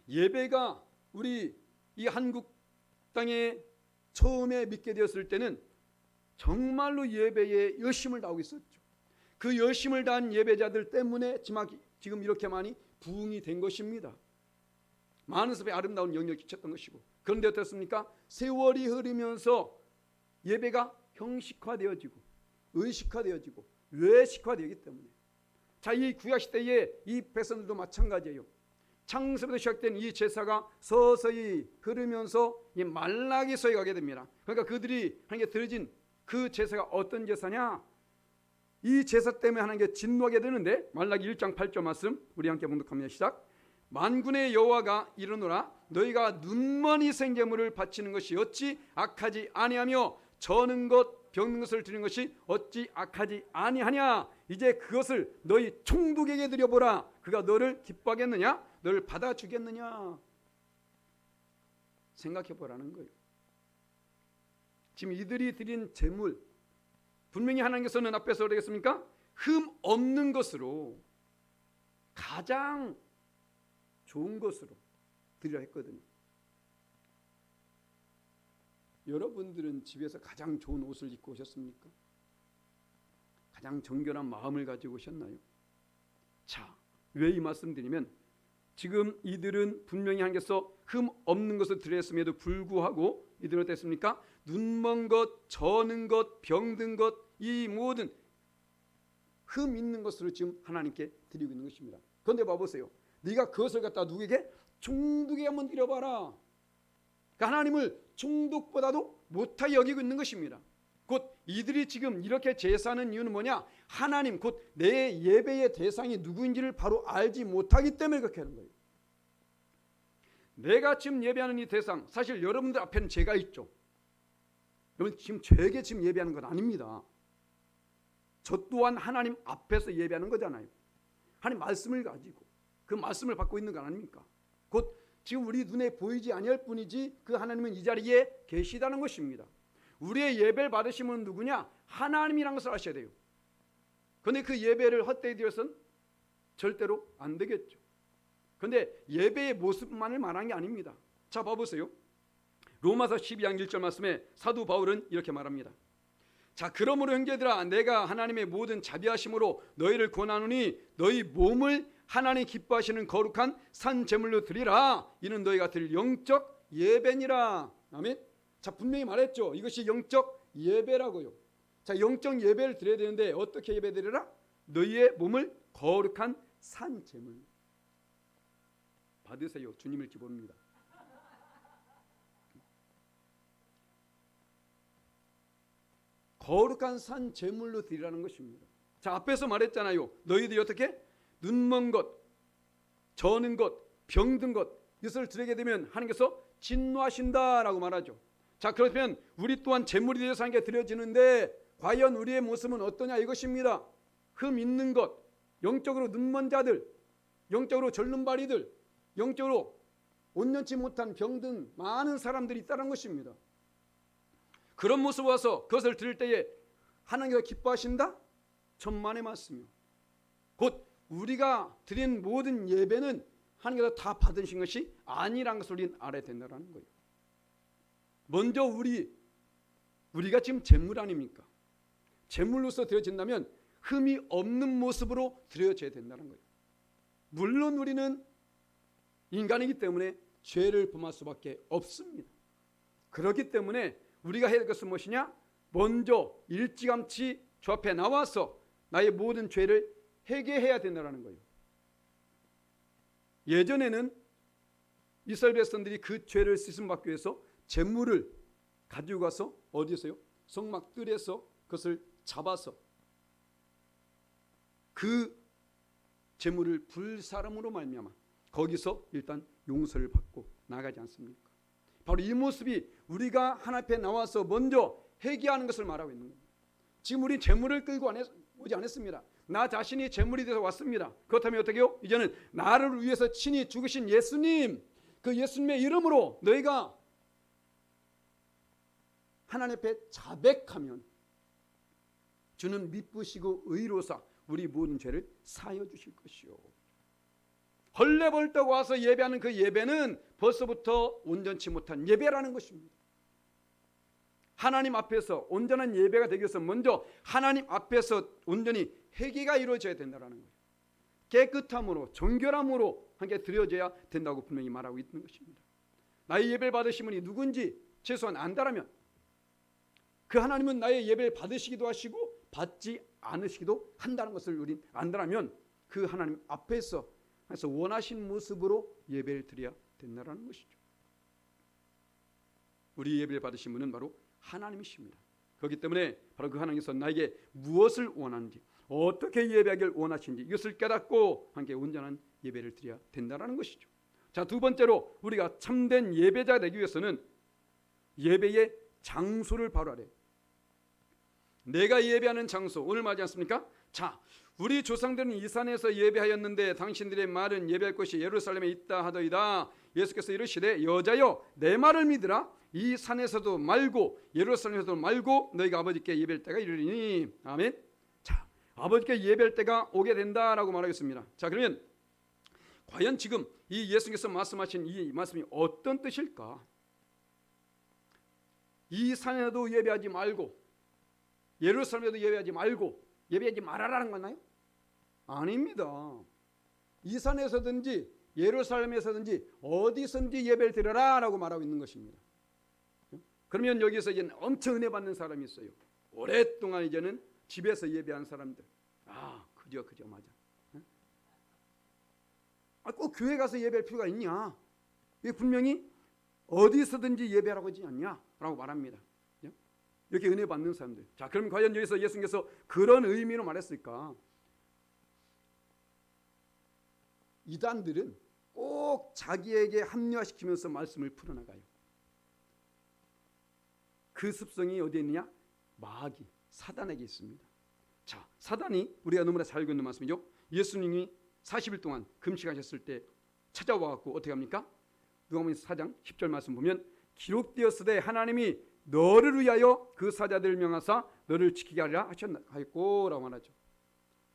예배가 우리 이 한국 땅에 처음에 믿게 되었을 때는 정말로 예배에 열심을 다하고 있었죠. 그 열심을 다한 예배자들 때문에 지금 이렇게 많이 부흥이 된 것입니다. 많은 사람의 아름다운 영역을 끼쳤던 것이고, 그런데 어떻습니까? 세월이 흐르면서 예배가 형식화되어지고 의식화되어지고 외식화되기 때문에, 자, 이 구약시대의 이 백성들도 마찬가지예요. 창세부터 시작된 이 제사가 서서히 흐르면서 이 말라기서에 가게 됩니다. 그러니까 그들이 하나님께 드려진 그 제사가 어떤 제사냐? 이 제사 때문에 하나님께 진노하게 되는데, 말라기 1장 8절 말씀 우리 함께 봉독합니다. 시작. 만군의 여호와가 이르노라 너희가 눈먼이 생제물을 바치는 것이 어찌 악하지 아니하며 저는 것 병든 것을 드리는 것이 어찌 악하지 아니하냐. 이제 그것을 너희 총독에게 드려보라. 그가 너를 기뻐하겠느냐? 너를 받아주겠느냐? 생각해보라는 거예요. 지금 이들이 드린 제물, 분명히 하나님께서는 앞에서 그러겠습니까? 흠 없는 것으로, 가장 좋은 것으로 드리라 했거든요. 여러분들은 집에서 가장 좋은 옷을 입고 오셨습니까? 가장 정결한 마음을 가지고 오셨나요? 자, 왜 이 말씀 드리면, 지금 이들은 분명히 하나님께서 흠 없는 것을 드렸음에도 불구하고 이들은 어땠습니까? 눈먼 것, 저는 것, 병든 것, 이 모든 흠 있는 것으로 지금 하나님께 드리고 있는 것입니다. 그런데 봐보세요. 네가 그것을 갖다 누구에게? 총독에게 한번 드려봐라. 그러니까 하나님을 총독보다도 못하게 여기고 있는 것입니다. 곧 이들이 지금 이렇게 제사하는 이유는 뭐냐? 하나님, 곧 내 예배의 대상이 누구인지를 바로 알지 못하기 때문에 그렇게 하는 거예요. 내가 지금 예배하는 이 대상, 사실 여러분들 앞에는 제가 있죠. 여러분 지금 저에게 지금 예배하는 건 아닙니다. 저 또한 하나님 앞에서 예배하는 거잖아요. 하나님 말씀을 가지고 그 말씀을 받고 있는 거 아닙니까? 곧 지금 우리 눈에 보이지 아니할 뿐이지 그 하나님은 이 자리에 계시다는 것입니다. 우리의 예배를 받으신 분은 누구냐? 하나님이라는 것을 아셔야 돼요. 그런데 그 예배를 헛되이 드려서는 절대로 안 되겠죠. 그런데 예배의 모습만을 말한 게 아닙니다. 자, 봐보세요. 로마서 12장 1절 말씀에 사도 바울은 이렇게 말합니다. 자, 그러므로 형제들아 내가 하나님의 모든 자비하심으로 너희를 권하노니 너희 몸을 하나님 기뻐하시는 거룩한 산 제물로 드리라. 이는 너희가 드릴 영적 예배니라. 아멘. 자, 분명히 말했죠. 이것이 영적 예배라고요. 자, 영적 예배를 드려야 되는데 어떻게 예배 드리라? 너희의 몸을 거룩한 산 제물 받으세요. 주님을 기봅니다. 거룩한 산 제물로 드리라는 것입니다. 자, 앞에서 말했잖아요. 너희들이 어떻게 눈먼 것, 저는 것, 병든 것 이것을 드리게 되면 하나님께서 진노하신다라고 말하죠. 자, 그렇다면 우리 또한 제물이 되어서 하나님께 드려지는데 과연 우리의 모습은 어떠냐 이것입니다. 흠 있는 것, 영적으로 눈먼 자들, 영적으로 절름발이들, 영적으로 온전치 못한 병든 많은 사람들이 있다는 것입니다. 그런 모습 와서 그것을 드릴 때에 하나님께서 기뻐하신다? 천만의 말씀이요. 곧 우리가 드린 모든 예배는 하나님께서 다 받으신 것이 아니라는 것을 우리는 알아야 된다는 거예요. 먼저 우리가 지금 제물 아닙니까? 제물로서 드려진다면 흠이 없는 모습으로 드려져야 된다는 거예요. 물론 우리는 인간이기 때문에 죄를 범할 수밖에 없습니다. 그렇기 때문에 우리가 해야 될 것은 무엇이냐? 먼저 일찌감치 주 앞에 나와서 나의 모든 죄를 회개해야 된다는 거예요. 예전에는 이스라엘 백성들이 그 죄를 씻음받기 위해서 제물을 가지고 가서 어디서요? 성막 뜰에서 그것을 잡아서 그 제물을 불사름으로 말미암아 거기서 일단 용서를 받고 나가지 않습니까? 바로 이 모습이 우리가 하나님 앞에 나와서 먼저 회개하는 것을 말하고 있는 겁니다. 지금 우리 제물을 끌고 오지 않았습니다. 나 자신이 제물이 되어서 왔습니다. 그렇다면 어떻게 해요? 이제는 나를 위해서 친히 죽으신 예수님, 그 예수님의 이름으로 너희가 하나님 앞에 자백하면 주는 미쁘시고 의로사 우리 모든 죄를 사하여 주실 것이요. 헐레벌떡 와서 예배하는 그 예배는 벌써부터 온전치 못한 예배라는 것입니다. 하나님 앞에서 온전한 예배가 되기 위해서 먼저 하나님 앞에서 온전히 회개가 이루어져야 된다는 거예요. 깨끗함으로 정결함으로 함께 드려져야 된다고 분명히 말하고 있는 것입니다. 나의 예배를 받으신 분이 누군지 최소한 안다라면 그 하나님은 나의 예배를 받으시기도 하시고 받지 않으시기도 한다는 것을 우린 안다라면 그 하나님 앞에서 원하신 모습으로 예배를 드려야 된다는 것이죠. 우리 예배를 받으신 분은 바로 하나님이십니다. 그렇기 때문에 바로 그 하나님께서 나에게 무엇을 원하는지 어떻게 예배하기를 원하시는지 이것을 깨닫고 함께 온전한 예배를 드려야 된다는 것이죠. 자, 두 번째로 우리가 참된 예배자가 되기 위해서는 예배의 장소를 바로 알아야 돼요. 내가 예배하는 장소 오늘 말하지 않습니까? 자, 우리 조상들은 이 산에서 예배하였는데 당신들의 말은 예배할 곳이 예루살렘에 있다 하더이다. 예수께서 이르시되 여자여 내 말을 믿으라. 이 산에서도 말고 예루살렘에서도 말고 너희가 아버지께 예배할 때가 이르리니. 아멘. 자, 아버지께 예배할 때가 오게 된다라고 말하겠습니다. 자, 그러면 과연 지금 이 예수께서 말씀하신 이 말씀이 어떤 뜻일까? 이 산에도 예배하지 말고 예루살렘에도 예배하지 말고 예배하지 말아라는 거나요? 아닙니다. 이 산에서든지 예루살렘에서든지 어디선지 예배를 드려라 라고 말하고 있는 것입니다. 그러면 여기서 이제 엄청 은혜 받는 사람이 있어요. 오랫동안 이제는 집에서 예배한 사람들. 그죠 맞아. 꼭 교회 가서 예배할 필요가 있냐? 이게 분명히 어디서든지 예배하라고 하지 않냐? 라고 말합니다. 이렇게 은혜 받는 사람들. 자, 그럼 과연 여기서 예수님께서 그런 의미로 말했을까? 이단들은 꼭 자기에게 합리화시키면서 말씀을 풀어나가요. 그 습성이 어디에 있느냐? 마귀, 사단에게 있습니다. 자, 사단이 우리가 너무나 잘 알고 있는 말씀이죠. 예수님이 40일 동안 금식하셨을 때 찾아와 갖고 어떻게 합니까? 누가복음 4장 10절 말씀 보면 기록되었으되 하나님이 너를 위하여 그 사자들을 명하사 너를 지키게 하리라 하셨고 라고 말하죠.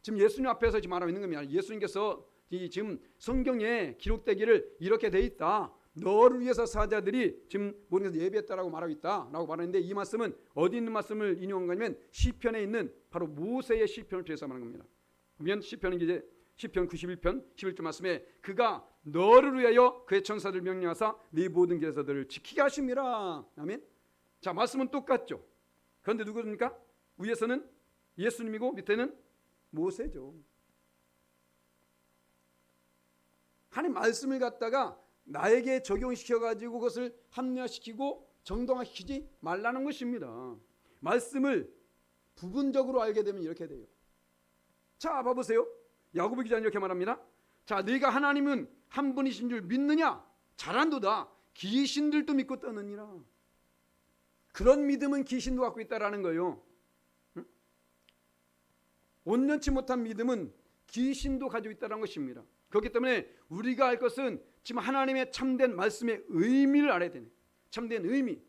지금 예수님 앞에서 지금 말하고 있는 겁니다. 예수님께서 지금 성경에 기록되기를 이렇게 돼 있다. 너를 위해서 사자들이 지금 모든 것을 예배했다라고 말하고 있다라고 말하는데 이 말씀은 어디 있는 말씀을 인용한 거냐면 시편에 있는 바로 모세의 시편을 통해서 말하는 겁니다. 보면 시편은 이제 시편 91편 11절 말씀에 그가 너를 위하여 그의 천사들 명령하사 네 모든 길에서 너를 지키게 하심이라. 아멘. 자, 말씀은 똑같죠. 그런데 누구입니까? 위에서는 예수님이고 밑에는 모세죠. 하나님 말씀을 갖다가 나에게 적용시켜가지고 그것을 합리화시키고 정당화시키지 말라는 것입니다. 말씀을 부분적으로 알게 되면 이렇게 돼요. 자, 봐보세요. 야고보 기자는 이렇게 말합니다. 자, 네가 하나님은 한 분이신 줄 믿느냐? 잘한도다. 귀신들도 믿고 떠느니라. 그런 믿음은 귀신도 갖고 있다라는 거예요. 응? 온전치 못한 믿음은 귀신도 가지고 있다는 것입니다. 그렇기 때문에 우리가 알 것은 지금 하나님의 참된 말씀의 의미를 알아야 되네. 참된 의미.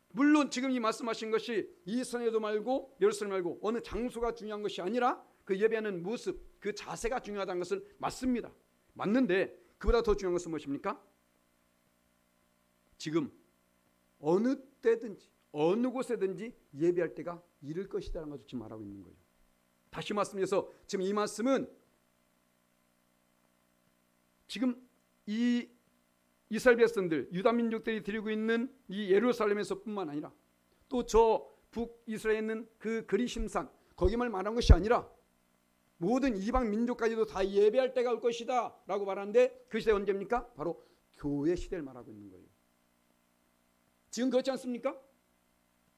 물론 지금 이 말씀하신 것이 이 성에도 말고 예루살렘 말고 어느 장소가 중요한 것이 아니라 그 예배하는 모습, 그 자세가 중요하다는 것을 맞습니다. 맞는데 그보다 더 중요한 것은 무엇입니까? 지금 어느 때든지 어느 곳에든지 예배할 때가 이를 것이라는 것을 지금 말하고 있는 거예요. 다시 말씀드려서 지금 이 말씀은 지금 이 이스라엘 백성들, 유다 민족들이 드리고 있는 이 예루살렘에서뿐만 아니라 또 저 북이스라엘에 있는 그 그리심산 거기만 말한 것이 아니라 모든 이방 민족까지도 다 예배할 때가 올 것이다 라고 말하는데 그 시대 언제입니까? 바로 교회 시대를 말하고 있는 거예요. 지금 그렇지 않습니까?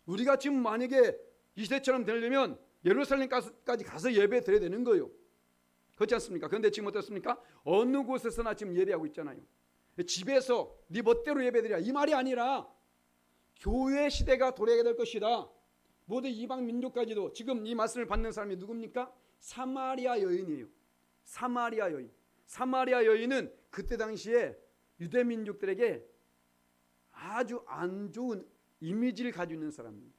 우리가 지금 만약에 이 시대처럼 되려면 예루살렘까지 가서 예배 드려야 되는 거예요. 그렇지 않습니까? 그런데 지금 어떻습니까? 어느 곳에서나 지금 예배하고 있잖아요. 집에서 네 멋대로 예배드려 이 말이 아니라 교회 시대가 도래하게 될 것이다. 모든 이방 민족까지도 지금 이 말씀을 받는 사람이 누굽니까? 사마리아 여인이에요. 사마리아 여인. 사마리아 여인은 그때 당시에 유대 민족들에게 아주 안 좋은 이미지를 가지고 있는 사람입니다.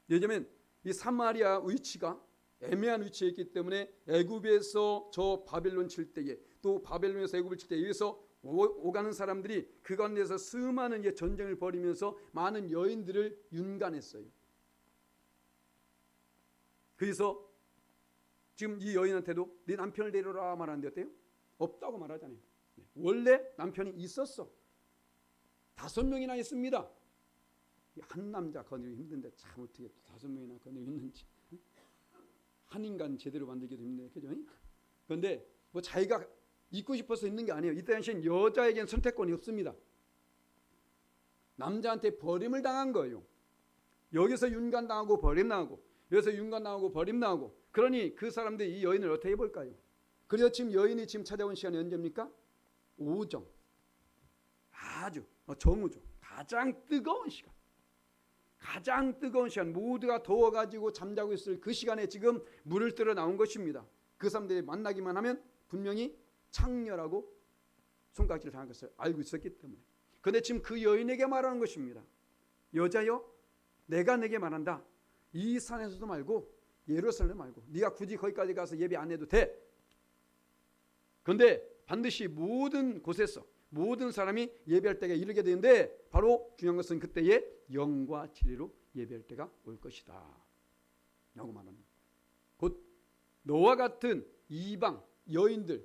왜냐하면 이 사마리아 위치가 애매한 위치에 있기 때문에 애굽에서 저 바벨론 칠 때에 또 바벨론에서 애굽을 칠 때에 여기서 오가는 사람들이 그 가운데서 수많은 전쟁을 벌이면서 많은 여인들을 윤간했어요. 그래서 지금 이 여인한테도 네 남편을 데려라 말하는데 어때요? 없다고 말하잖아요. 원래 남편이 있었어. 5명이나 있습니다. 한 남자 거느리기 힘든데 참 어떻게 5명이나 거느리기 있는지. 한 인간 제대로 만들기도 힘드네, 그죠? 그런데 뭐 자기가 있고 싶어서 있는 게 아니에요. 이때 당시엔 여자에겐 선택권이 없습니다. 남자한테 버림을 당한 거예요. 여기서 윤간당하고 버림당하고 여기서 윤간당하고 버림당하고 그러니 그 사람들이 이 여인을 어떻게 해볼까요? 그래서 지금 여인이 지금 찾아온 시간이 언제입니까? 오정. 아주 정오죠. 가장 뜨거운 시간. 가장 뜨거운 시간, 모두가 더워가지고 잠자고 있을 그 시간에 지금 물을 뜨러 나온 것입니다. 그 사람들이 만나기만 하면 분명히 창렬하고 손가락질을 당한 것을 알고 있었기 때문에. 그런데 지금 그 여인에게 말하는 것입니다. 여자여, 내가 내게 말한다. 이 산에서도 말고 예루살렘 말고 네가 굳이 거기까지 가서 예배 안 해도 돼. 그런데 반드시 모든 곳에서 모든 사람이 예배할 때가 이르게 되는데 바로 중요한 것은 그때에 영과 진리로 예배할 때가 올 것이다 라고 말합니다. 곧 너와 같은 이방 여인들,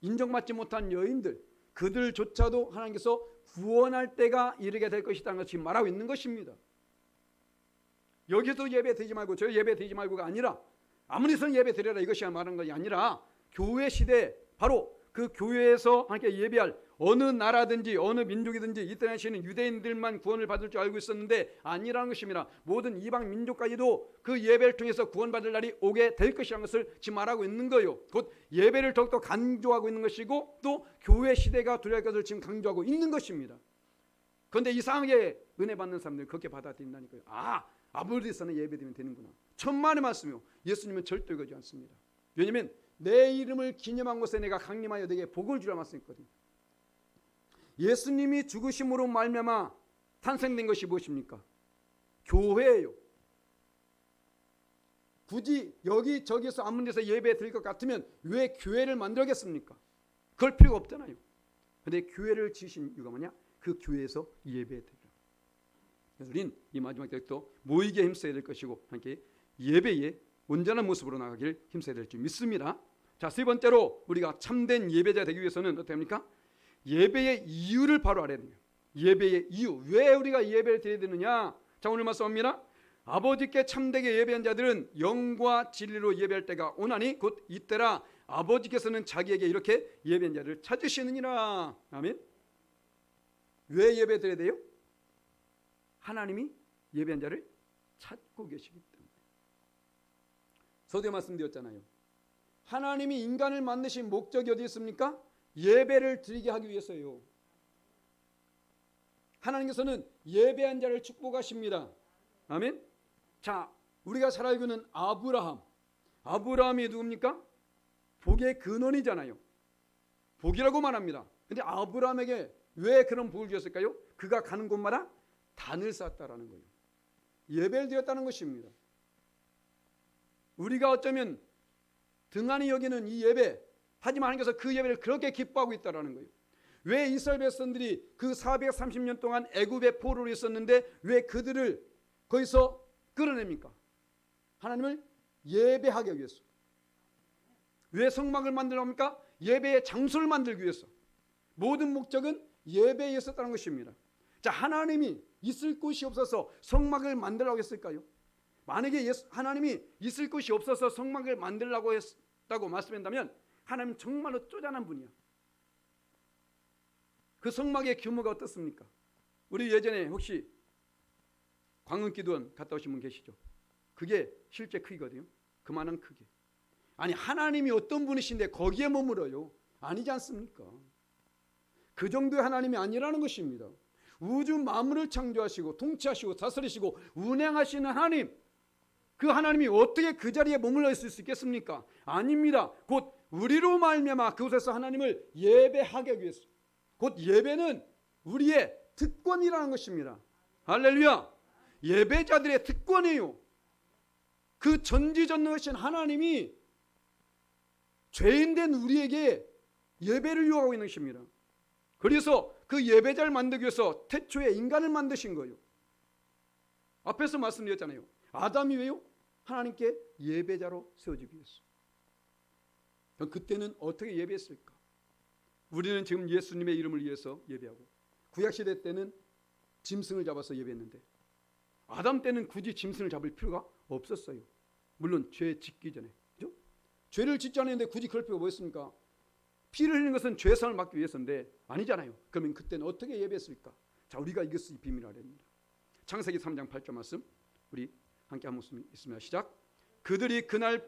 인정받지 못한 여인들, 그들조차도 하나님께서 구원할 때가 이르게 될 것이라는 것을 지금 말하고 있는 것입니다. 여기서 예배 드리지 말고 저 예배 드리지 말고가 아니라 아무리선 예배 드려라 이것이 말하는 것이 아니라 교회 시대 바로 그 교회에서 하나님께 예배할 어느 나라든지 어느 민족이든지 이때 당시에는 유대인들만 구원을 받을 줄 알고 있었는데 아니라는 것입니다. 모든 이방 민족까지도 그 예배를 통해서 구원받을 날이 오게 될 것이라는 것을 지금 말하고 있는 거예요. 곧 예배를 더욱더 강조하고 있는 것이고 또 교회 시대가 도래할 것을 지금 강조하고 있는 것입니다. 그런데 이상하게 은혜 받는 사람들이 그렇게 받아들인다니까요. 아무리서는 예배드리면 되는구나. 천만의 말씀이요. 예수님은 절대 그러지 않습니다. 왜냐하면 내 이름을 기념한 곳에 내가 강림하여 내게 복을 주라 말씀했거든요. 예수님이 죽으심으로 말미암아 탄생된 것이 무엇입니까? 교회예요. 굳이 여기저기서 아무 데서 예배 드릴 것 같으면 왜 교회를 만들겠습니까? 그럴 필요가 없잖아요. 그런데 교회를 지으신 이유가 뭐냐? 그 교회에서 예배 드리라. 그래서 우리는 이 마지막 때도 모이게 힘써야 될 것이고 함께 예배에 온전한 모습으로 나가기를 힘써야 될 줄 믿습니다. 자, 세 번째로 우리가 참된 예배자 되기 위해서는 어떻게 합니까? 예배의 이유를 바로 알아야 돼요. 예배의 이유. 왜 우리가 예배를 드려야 되느냐? 자, 오늘 말씀합니다. 아버지께 참되게 예배한 자들은 영과 진리로 예배할 때가 오나니 곧 이때라 아버지께서는 자기에게 이렇게 예배한 자를 찾으시느니라. 아멘. 왜 예배 드려야 돼요? 하나님이 예배한 자를 찾고 계시기 때문에. 서두에 말씀드렸잖아요. 하나님이 인간을 만드신 목적이 어디 있습니까? 예배를 드리게 하기 위해서요. 하나님께서는 예배한 자를 축복하십니다. 아멘. 자, 우리가 잘 알고 있는 아브라함이 누굽니까? 복의 근원이잖아요. 복이라고 말합니다. 근데 아브라함에게 왜 그런 복을 주셨을까요? 그가 가는 곳마다 단을 쌓았다라는 거예요. 예배를 드렸다는 것입니다. 우리가 어쩌면 등한히 여기는 이 예배, 하지만 하나님께서 그 예배를 그렇게 기뻐하고 있다라는 거예요. 왜 이스라엘 백성들이 그 430년 동안 애굽의 포로로 있었는데 왜 그들을 거기서 끌어냅니까? 하나님을 예배하기 위해서. 왜 성막을 만들려고 합니까? 예배의 장소를 만들기 위해서. 모든 목적은 예배에 있었다는 것입니다. 자, 하나님이 있을 곳이 없어서 성막을 만들라고 했을까요? 만약에 하나님이 있을 곳이 없어서 성막을 만들라고 했다고 말씀한다면 하나님 정말로 쪼잔한 분이야. 그 성막의 규모가 어떻습니까? 우리 예전에 혹시 광흥기도원 갔다 오신 분 계시죠? 그게 실제 크기거든요. 그만한 크기. 아니, 하나님이 어떤 분이신데 거기에 머물어요? 아니지 않습니까? 그 정도의 하나님이 아니라는 것입니다. 우주 만물을 창조하시고 통치하시고 다스리시고 운행하시는 하나님, 그 하나님이 어떻게 그 자리에 머물러 있을 수 있겠습니까? 아닙니다. 곧 우리로 말미암아 그곳에서 하나님을 예배하기 위해서. 곧 예배는 우리의 특권이라는 것입니다. 할렐루야. 예배자들의 특권이에요. 그 전지전능하신 하나님이 죄인된 우리에게 예배를 요구하고 있는 것입니다. 그래서 그 예배자를 만들기 위해서 태초에 인간을 만드신 거예요. 앞에서 말씀드렸잖아요. 아담이 왜요? 하나님께 예배자로 세워지기 위해서. 그럼 그때는 어떻게 예배했을까? 우리는 지금 예수님의 이름을 위해서 예배하고, 구약시대 때는 짐승을 잡아서 예배했는데 아담 때는 굳이 짐승을 잡을 필요가 없었어요. 물론 죄 짓기 전에, 그죠? 죄를 짓지 않았는데 굳이 그럴 필요가 뭐였습니까? 피를 흘리는 것은 죄사함을 막기 위해서인데 아니잖아요. 그러면 그때는 어떻게 예배했을까? 자, 우리가 이것을 비밀을 알아야 됩니다. 창세기 3장 8절 말씀 우리 함께 한 목소리 있습니다. 시작. 그들이 그날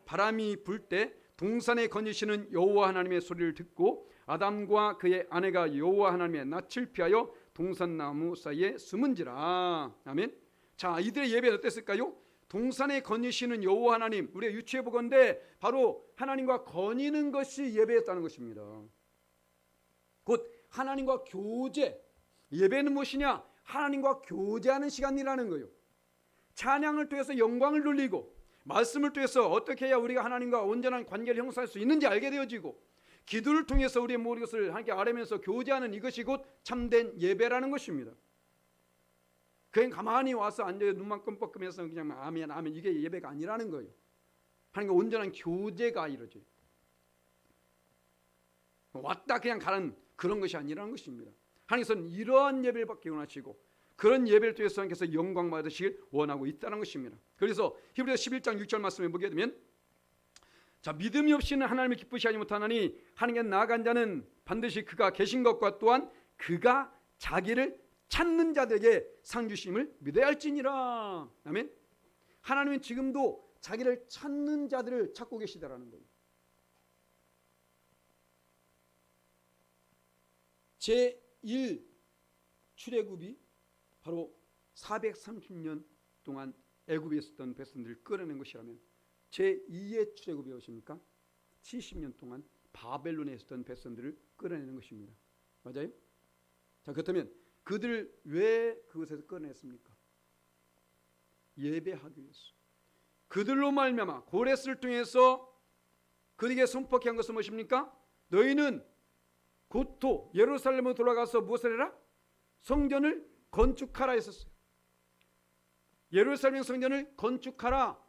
바람이 불 때 동산에 거니시는 여호와 하나님의 소리를 듣고 아담과 그의 아내가 여호와 하나님의 낯을 피하여 동산나무 사이에 숨은지라. 아멘. 자, 이들의 예배는 어땠을까요? 동산에 거니시는 여호와 하나님, 우리가 유추해 보건대 바로 하나님과 거니는 것이 예배였다는 것입니다. 곧 하나님과 교제. 예배는 무엇이냐? 하나님과 교제하는 시간이라는 거예요. 찬양을 통해서 영광을 돌리고 말씀을 통해서 어떻게 해야 우리가 하나님과 온전한 관계를 형성할 수 있는지 알게 되어지고 기도를 통해서 우리의 모든 것을 하나님께 아뢰면서 교제하는 이것이 곧 참된 예배라는 것입니다. 그냥 가만히 와서 앉아 눈만 끔뻑끔해서 그냥 아멘 아멘 이게 예배가 아니라는 거예요. 하나님과 온전한 교제가 이루어져요. 왔다 그냥 가는 그런 것이 아니라는 것입니다. 하나님께서는 이러한 예배를 받기 원하시고 그런 예배를 통해서 하나님께서 영광 받으시길 원하고 있다는 것입니다. 그래서 히브리서 11장 6절 말씀에 보게 되면 자, 믿음이 없이는 하나님을 기쁘시 하지 못하나니 하나님께 나아간 자는 반드시 그가 계신 것과 또한 그가 자기를 찾는 자들에게 상 주심을 믿어야 할지니라. 아멘. 하나님은 지금도 자기를 찾는 자들을 찾고 계시다라는 거예요. 제1 출애굽이 바로 430년 동안 애굽에 있었던 백성들을 끌어낸 것이라면 제2의 출애굽이 무엇입니까? 70년 동안 바벨론에 있었던 백성들을 끌어내는 것입니다. 맞아요? 자, 그렇다면 그들을 왜 그곳에서 끌어냈습니까? 예배하기 위해서. 그들로 말미암아 고레스를 통해서 그들에게 선포한 것은 무엇입니까? 너희는 고토 예루살렘으로 돌아가서 무엇을 해라? 성전을 건축하라 했었어요. 예루살렘 성전을 건축하라.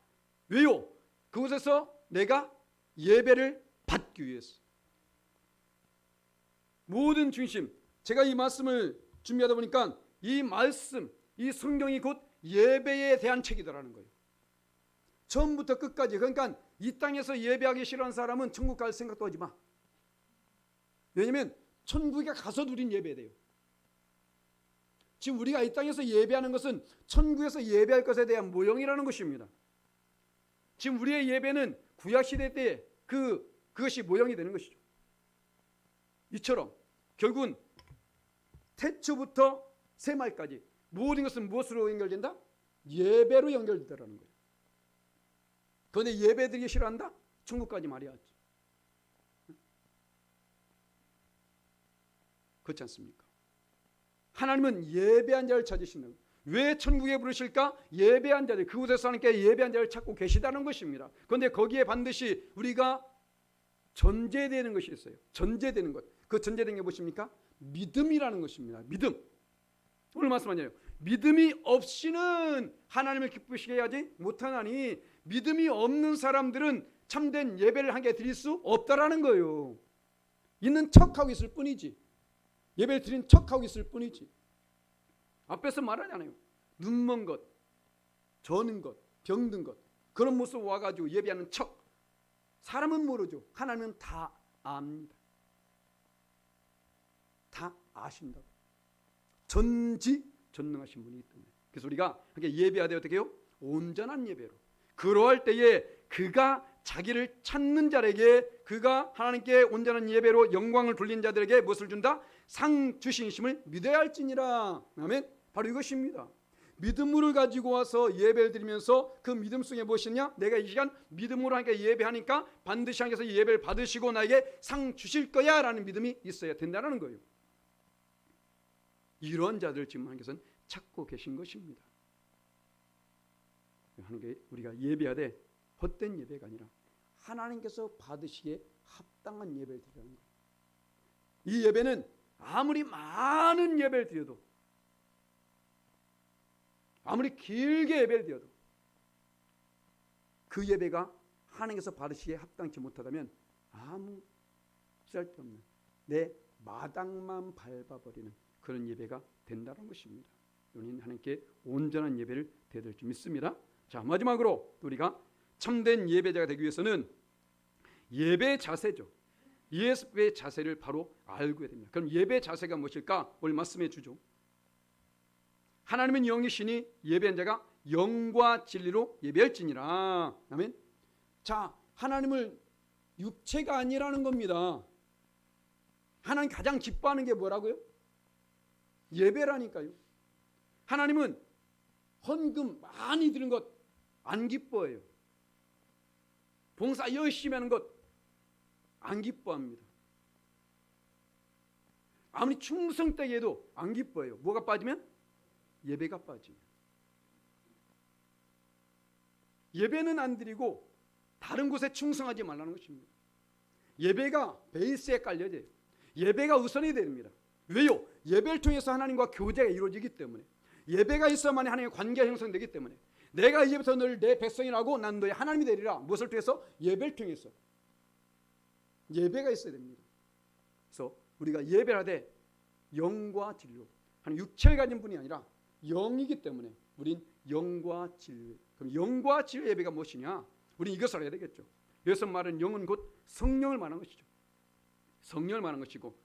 왜요? 그곳에서 내가 예배를 받기 위해서. 모든 중심, 제가 이 말씀을 준비하다 보니까 이 말씀, 이 성경이 곧 예배에 대한 책이더라는 거예요. 처음부터 끝까지. 그러니까 이 땅에서 예배하기 싫어하는 사람은 천국 갈 생각도 하지 마. 왜냐하면 천국에 가서 누린 예배돼요. 지금 우리가 이 땅에서 예배하는 것은 천국에서 예배할 것에 대한 모형이라는 것입니다. 지금 우리의 예배는 구약시대 때 그것이 모형이 되는 것이죠. 이처럼 결국은 태초부터 새말까지 모든 것은 무엇으로 연결된다? 예배로 연결된다는 거예요. 그런데 예배드리기 싫어한다? 천국까지 말이야. 그렇지 않습니까? 하나님은 예배한 자를 찾으신다는 거예요. 왜 천국에 부르실까? 예배한 자들, 그곳에서 하나님께 예배한 자를 찾고 계시다는 것입니다. 그런데 거기에 반드시 우리가 전제되는 것이 있어요. 전제되는 것. 그 전제된 게 무엇입니까? 믿음이라는 것입니다. 믿음. 오늘 말씀하잖아요. 믿음이 없이는 하나님을 기쁘시게 하지 못하나니, 믿음이 없는 사람들은 참된 예배를 한 개 드릴 수 없다라는 거예요. 있는 척하고 있을 뿐이지. 예배를 드린 척하고 있을 뿐이지. 앞에서 말하잖아요. 눈먼 것, 저는 것, 병든 것, 그런 모습 와가지고 예배하는 척. 사람은 모르죠. 하나님은 다 압니다. 다 아신다고. 전지전능하신 분이기 때문에. 그래서 우리가 예배하되 어떻게 해요? 온전한 예배로. 그러할 때에 그가 자기를 찾는 자에게, 그가 하나님께 온전한 예배로 영광을 돌린 자들에게 무엇을 준다? 상 주신심을 믿어야 할지니라. 아멘. 바로 이것입니다. 믿음을 가지고 와서 예배를 드리면서 그 믿음 속에 무엇이냐? 내가 이 시간 믿음으로 하니까 예배하니까 반드시 하나님께서 예배를 받으시고 나에게 상 주실 거야 라는 믿음이 있어야 된다는 거예요. 이런 자들을 지금 하나님께서는 찾고 계신 것입니다. 하나님께 우리가 예배하되 헛된 예배가 아니라 하나님께서 받으시기에 합당한 예배를 드리는 거예요. 이 예배는 아무리 많은 예배를 드려도, 아무리 길게 예배를 드려도 그 예배가 하나님께서 받으시기에 합당치 못하다면 아무 쓸데없는 내 마당만 밟아버리는 그런 예배가 된다는 것입니다. 우리는 하나님께 온전한 예배를 드려야 될 줄 믿습니다. 자, 마지막으로 우리가 참된 예배자가 되기 위해서는 예배 자세죠. 예배 자세를 바로 알고 해야 됩니다. 그럼 예배 자세가 무엇일까? 오늘 말씀해 주죠. 하나님은 영이시니 예배한 자가 영과 진리로 예배할지니라. 아멘. 자, 하나님을 육체가 아니라는 겁니다. 하나님 가장 기뻐하는 게 뭐라고요? 예배라니까요. 하나님은 헌금 많이 드는 것 안 기뻐해요. 봉사 열심히 하는 것 안 기뻐합니다. 아무리 충성되게 해도 안 기뻐해요. 뭐가 빠지면? 예배가 빠지면. 예배는 안 드리고 다른 곳에 충성하지 말라는 것입니다. 예배가 베이스에 깔려져요. 예배가 우선이 됩니다. 왜요? 예배를 통해서 하나님과 교제가 이루어지기 때문에, 예배가 있어야만 하나님과 관계가 형성되기 때문에, 내가 이제부터 너를 내 백성이라고 난 너의 하나님이 되리라. 무엇을 통해서? 예배를 통해서. 예배가 있어야 됩니다. 그래서 우리가 예배를 하되 영과 진리로, 한 육체를 가진 분이 아니라 영이기 때문에 우린 영과 진리. 그럼 영과 진리 예배가 무엇이냐? 우린 이것을 알아야 되겠죠. 여기서 말하는 영은 곧 성령을 말하는 것이죠. 성령을 말하는 것이고,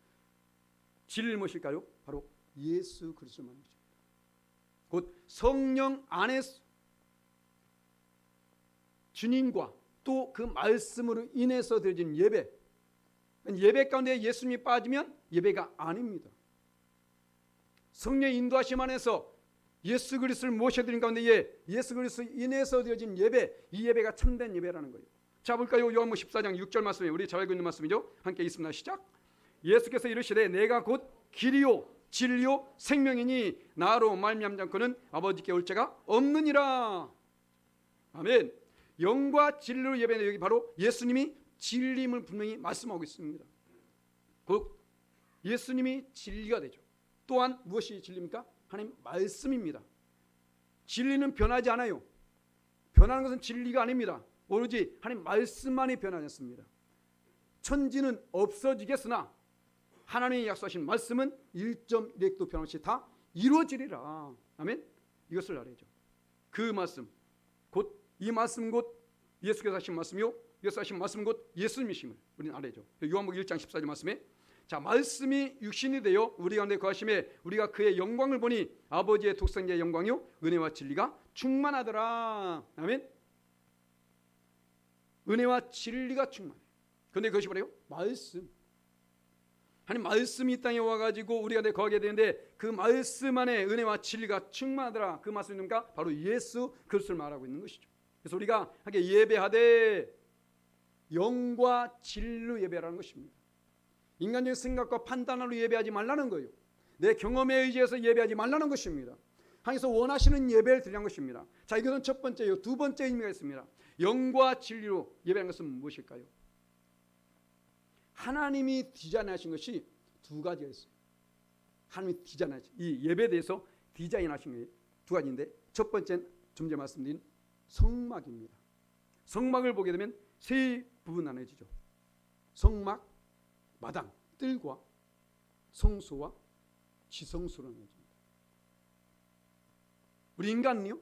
진리는 무엇일까요? 바로 예수 그리스도를 말하는 것입니다. 곧 성령 안에서 주님과 또 그 말씀으로 인해서 드려진 예배. 예배 가운데 예수님이 빠지면 예배가 아닙니다. 성령의 인도하심 안에서 예수 그리스도를 모셔드린 가운데 예수 그리스도 인해서 드려진 예배, 이 예배가 참된 예배라는 거예요. 자, 볼까요? 요한복음 14장 6절 말씀에 우리 잘 알고 있는 말씀이죠. 함께 있습니다. 시작. 예수께서 이르시되 내가 곧 길이요 진리요 생명이니 나로 말미암지 않고는 아버지께 올 자가 없느니라. 아멘. 영과 진리로 예배는 여기 바로 예수님이 진리임을 분명히 말씀하고 있습니다. 곧 예수님이 진리가 되죠. 또한 무엇이 진리입니까? 하나님 말씀입니다. 진리는 변하지 않아요. 변하는 것은 진리가 아닙니다. 오로지 하나님 말씀만이 변하지 않습니다. 천지는 없어지겠으나 하나님이 약속하신 말씀은 1.1획도 변함없이 다 이루어지리라. 아멘. 이것을 알아야죠. 그 말씀 곧 이 말씀 곧 예수께서 하신 말씀이요, 예수 하신 말씀 곧 예수님이심을 우리는 알아야죠. 요한복음 1장 14절 말씀에 자, 말씀이 육신이 되어 우리 가운데 거하심에 우리가 그의 영광을 보니 아버지의 독생자의 영광이요 은혜와 진리가 충만하더라. 아멘. 은혜와 진리가 충만해. 그런데 그것이 뭐래요? 말씀. 하나님 말씀이 이 땅에 와가지고 우리가 거하게 되는데 그 말씀 안에 은혜와 진리가 충만하더라. 그 말씀이 누굽니까? 바로 예수 그리스도를 말하고 있는 것이죠. 그래서 우리가 하게 예배하되 영과 진리로 예배하라는 것입니다. 인간적인 생각과 판단으로 예배하지 말라는 거예요. 내 경험에 의지해서 예배하지 말라는 것입니다. 하나님께서 원하시는 예배를 드리는 것입니다. 자, 이것은 첫 번째요. 두 번째 의미가 있습니다. 영과 진리로 예배하는 것은 무엇일까요? 하나님이 디자인하신 것이 두 가지가 있어요. 하나님이 디자인하신 이 예배에 대해서 디자인하신 게 두 가지인데 첫 번째는 좀 전에 말씀드린 성막입니다. 성막을 보게 되면 세 부분 나눠지죠. 성막, 마당, 뜰과 성소와 지성소로 나눠집니다. 우리 인간은요,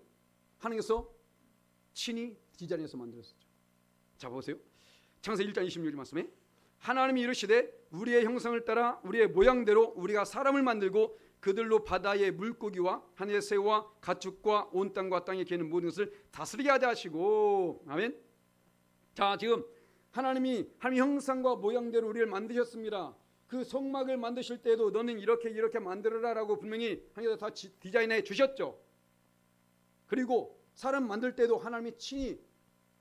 하나님께서 친히 디자인해서 만들었었죠. 자, 보세요. 창세기 1장 26절 말씀에 하나님이 이르시되 우리의 형상을 따라 우리의 모양대로 우리가 사람을 만들고 그들로 바다의 물고기와 하늘의 새와 가축과 온 땅과 땅에 기는 모든 것을 다스리게 하자 하시고. 아멘. 자, 지금 하나님이 형상과 모양대로 우리를 만드셨습니다. 그 성막을 만드실 때도 너는 이렇게 만들어라라고 분명히 하나님께서 다 디자인해 주셨죠. 그리고 사람 만들 때도 하나님이 친히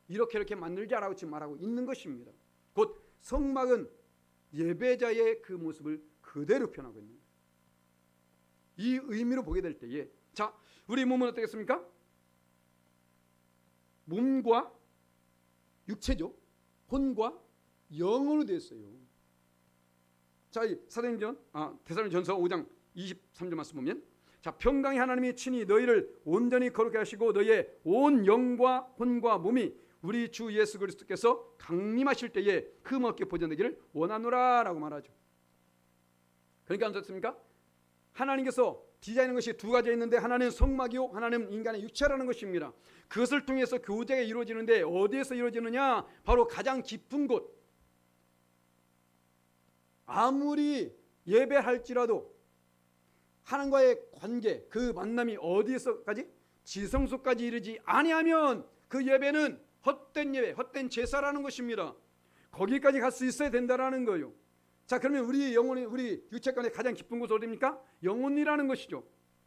이렇게 만들자라고 지금 말하고 있는 것입니다. 곧 성막은 예배자의 그 모습을 그대로 표현하고 있는 거예요. 이 의미로 보게 될 때에, 자, 우리 몸은 어떻겠습니까? 몸과 육체죠. 혼과 영으로 됐어요. 자, 데살로니가전서 5장 23절 말씀 보면, 자, 평강의 하나님이 친히 너희를 온전히 거룩게 하시고 너희의 온 영과 혼과 몸이 우리 주 예수 그리스도께서 강림하실 때에 흠없게 보존되기를 원하노라라고 말하죠. 그러니까 어떻습니까? 하나님께서 디자인한 것이 두 가지 있는데 하나는 성막이요 하나는 인간의 육체라는 것입니다. 그것을 통해서 교제가 이루어지는데 어디에서 이루어지느냐? 바로 가장 깊은 곳. 아무리 예배할지라도 하나님과의 관계, 그 만남이 어디에서까지? 지성소까지 이르지 아니하면 그 예배는 헛된 예배, 헛된 제사라는 것입니다. 거기까지 갈 수 있어야 된다라는 거예요. 자, 그러면 우리 영혼이, 우리 육체관의 가장 깊은 곳은 어디입니까? 영혼이라는 것이죠.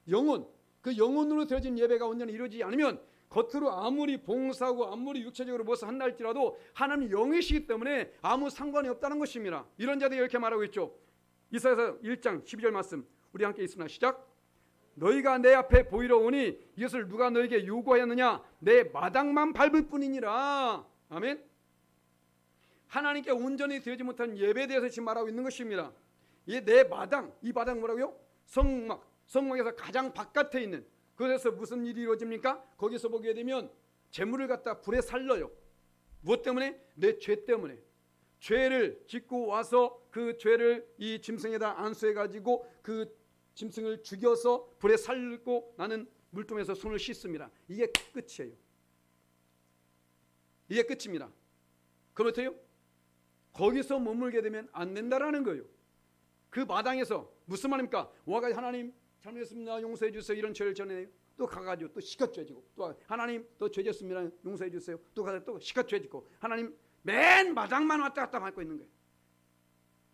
영혼. 그 영혼으로 드려진 예배가 온전히 이루어지지 않으면 겉으로 아무리 봉사하고 아무리 육체적으로 무엇을 한다 할지라도 하나님 영이시기 때문에 아무 상관이 없다는 것입니다. 이런 자들이 이렇게 말하고 있죠. 이사야서 1장 12절 말씀 우리 함께 있습니다. 시작. 너희가 내 앞에 보이러 오니 이것을 누가 너에게 요구하였느냐? 내 마당만 밟을 뿐이니라. 아멘. 하나님께 온전히 드리지 못한 예배에 대해서 지금 말하고 있는 것입니다. 이 내 마당, 이 마당 뭐라고요? 성막. 성막에서 가장 바깥에 있는, 그래서 무슨 일이 이루어집니까? 거기서 보게 되면 재물을 갖다 불에 살려요. 무엇 때문에? 내 죄 때문에. 죄를 짓고 와서 그 죄를 이 짐승에다 안수해 가지고 그 짐승을 죽여서 불에 살고 나는 물통에서 손을 씻습니다. 이게 끝이에요. 이게 끝입니다. 그럼 어때요? 거기서 머물게 되면 안 된다라는 거예요. 그 마당에서 무슨 말입니까? 와가지고 하나님 잘못했습니다, 용서해 주세요, 이런 죄를 전해요. 또 가가지고 또 시컷 죄지고, 또 하나님 또 죄졌습니다, 용서해 주세요. 또 가서 또 시컷 죄짓고, 하나님 맨 마당만 왔다 갔다 밟고 있는 거예요.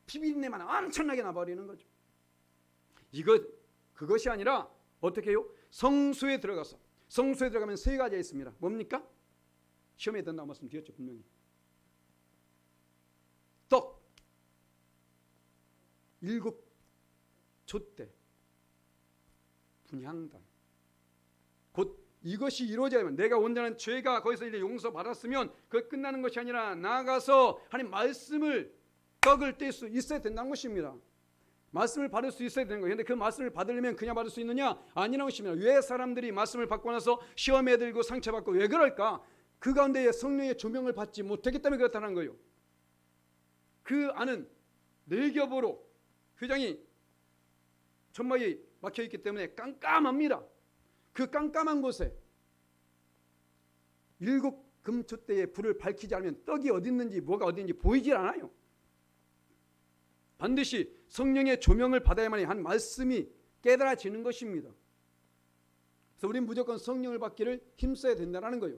피비린내만 엄청나게 나버리는 거죠. 그것이 아니라 어떻게 해요? 성소에 들어가서, 성소에 들어가면 세 가지가 있습니다. 뭡니까? 시험에 든다고 말씀드렸죠, 분명히. 떡, 7 촛대, 분향단. 곧 이것이 이루어져야만, 내가 온전한 죄가 거기서 이제 용서받았으면 그게 끝나는 것이 아니라 나아가서 하나님 말씀을, 떡을 뗄 수 있어야 된다는 것입니다. 말씀을 받을 수 있어야 되는 거예요. 그런데 그 말씀을 받으려면 그냥 받을 수 있느냐? 아니라는 것입니다. 왜 사람들이 말씀을 받고 나서 시험에 들고 상처받고 왜 그럴까? 그 가운데 성령의 조명을 받지 못했기 때문에 그렇다는 거예요. 그 안은 네 겹으로 회장이 천막이 막혀있기 때문에 깜깜합니다. 그 깜깜한 곳에 7 금촛대에 불을 밝히지 않으면 떡이 어디 있는지 뭐가 어디 있는지 보이질 않아요. 반드시 성령의 조명을 받아야만이 한 말씀이 깨달아지는 것입니다. 그래서 우리는 무조건 성령을 받기를 힘써야 된다는 거예요.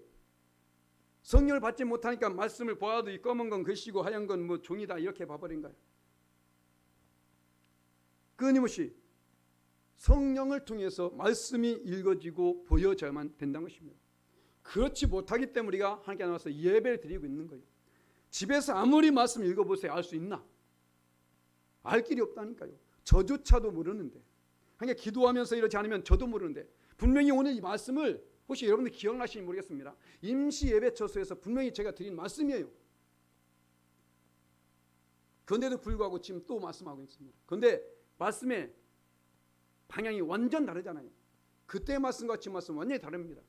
성령을 받지 못하니까 말씀을 보아도 이 검은 건 글씨고 하얀 건 뭐 종이다 이렇게 봐버린 거예요. 끊임없이 성령을 통해서 말씀이 읽어지고 보여져야만 된다는 것입니다. 그렇지 못하기 때문에 우리가 하나님께 나와서 예배를 드리고 있는 거예요. 집에서 아무리 말씀 읽어보세요. 알 수 있나? 알 길이 없다니까요. 저조차도 모르는데. 그러니까 기도하면서 이러지 않으면 저도 모르는데 분명히 오늘 이 말씀을 혹시 여러분들 기억나시는지 모르겠습니다. 임시 예배 처소에서 분명히 제가 드린 말씀이에요. 그런데도 불구하고 지금 또 말씀하고 있습니다. 그런데 말씀의 방향이 완전 다르잖아요. 그때 말씀과 지금 말씀 완전히 다릅니다.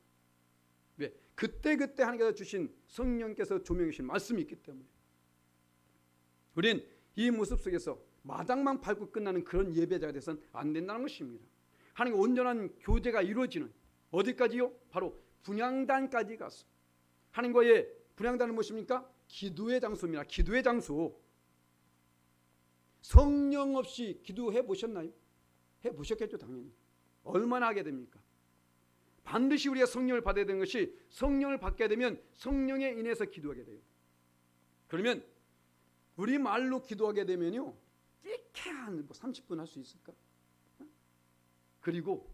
왜? 그때 하나님께서 주신 성령께서 조명해 주신 말씀이 있기 때문에 우린 이 모습 속에서 마당만 밟고 끝나는 그런 예배자가 돼서는 안 된다는 것입니다. 하나님과 온전한 교제가 이루어지는 어디까지요? 바로 분향단까지 가서 하나님과의 분향단은 무엇입니까? 기도의 장소입니다. 기도의 장소. 성령 없이 기도해 보셨나요? 해 보셨겠죠, 당연히. 얼마나 하게 됩니까? 반드시 우리가 성령을 받아야 되는 것이 성령을 받게 되면 성령에 인해서 기도하게 돼요. 그러면 우리 말로 기도하게 되면요, 이렇게 한 30분 할 수 있을까? 그리고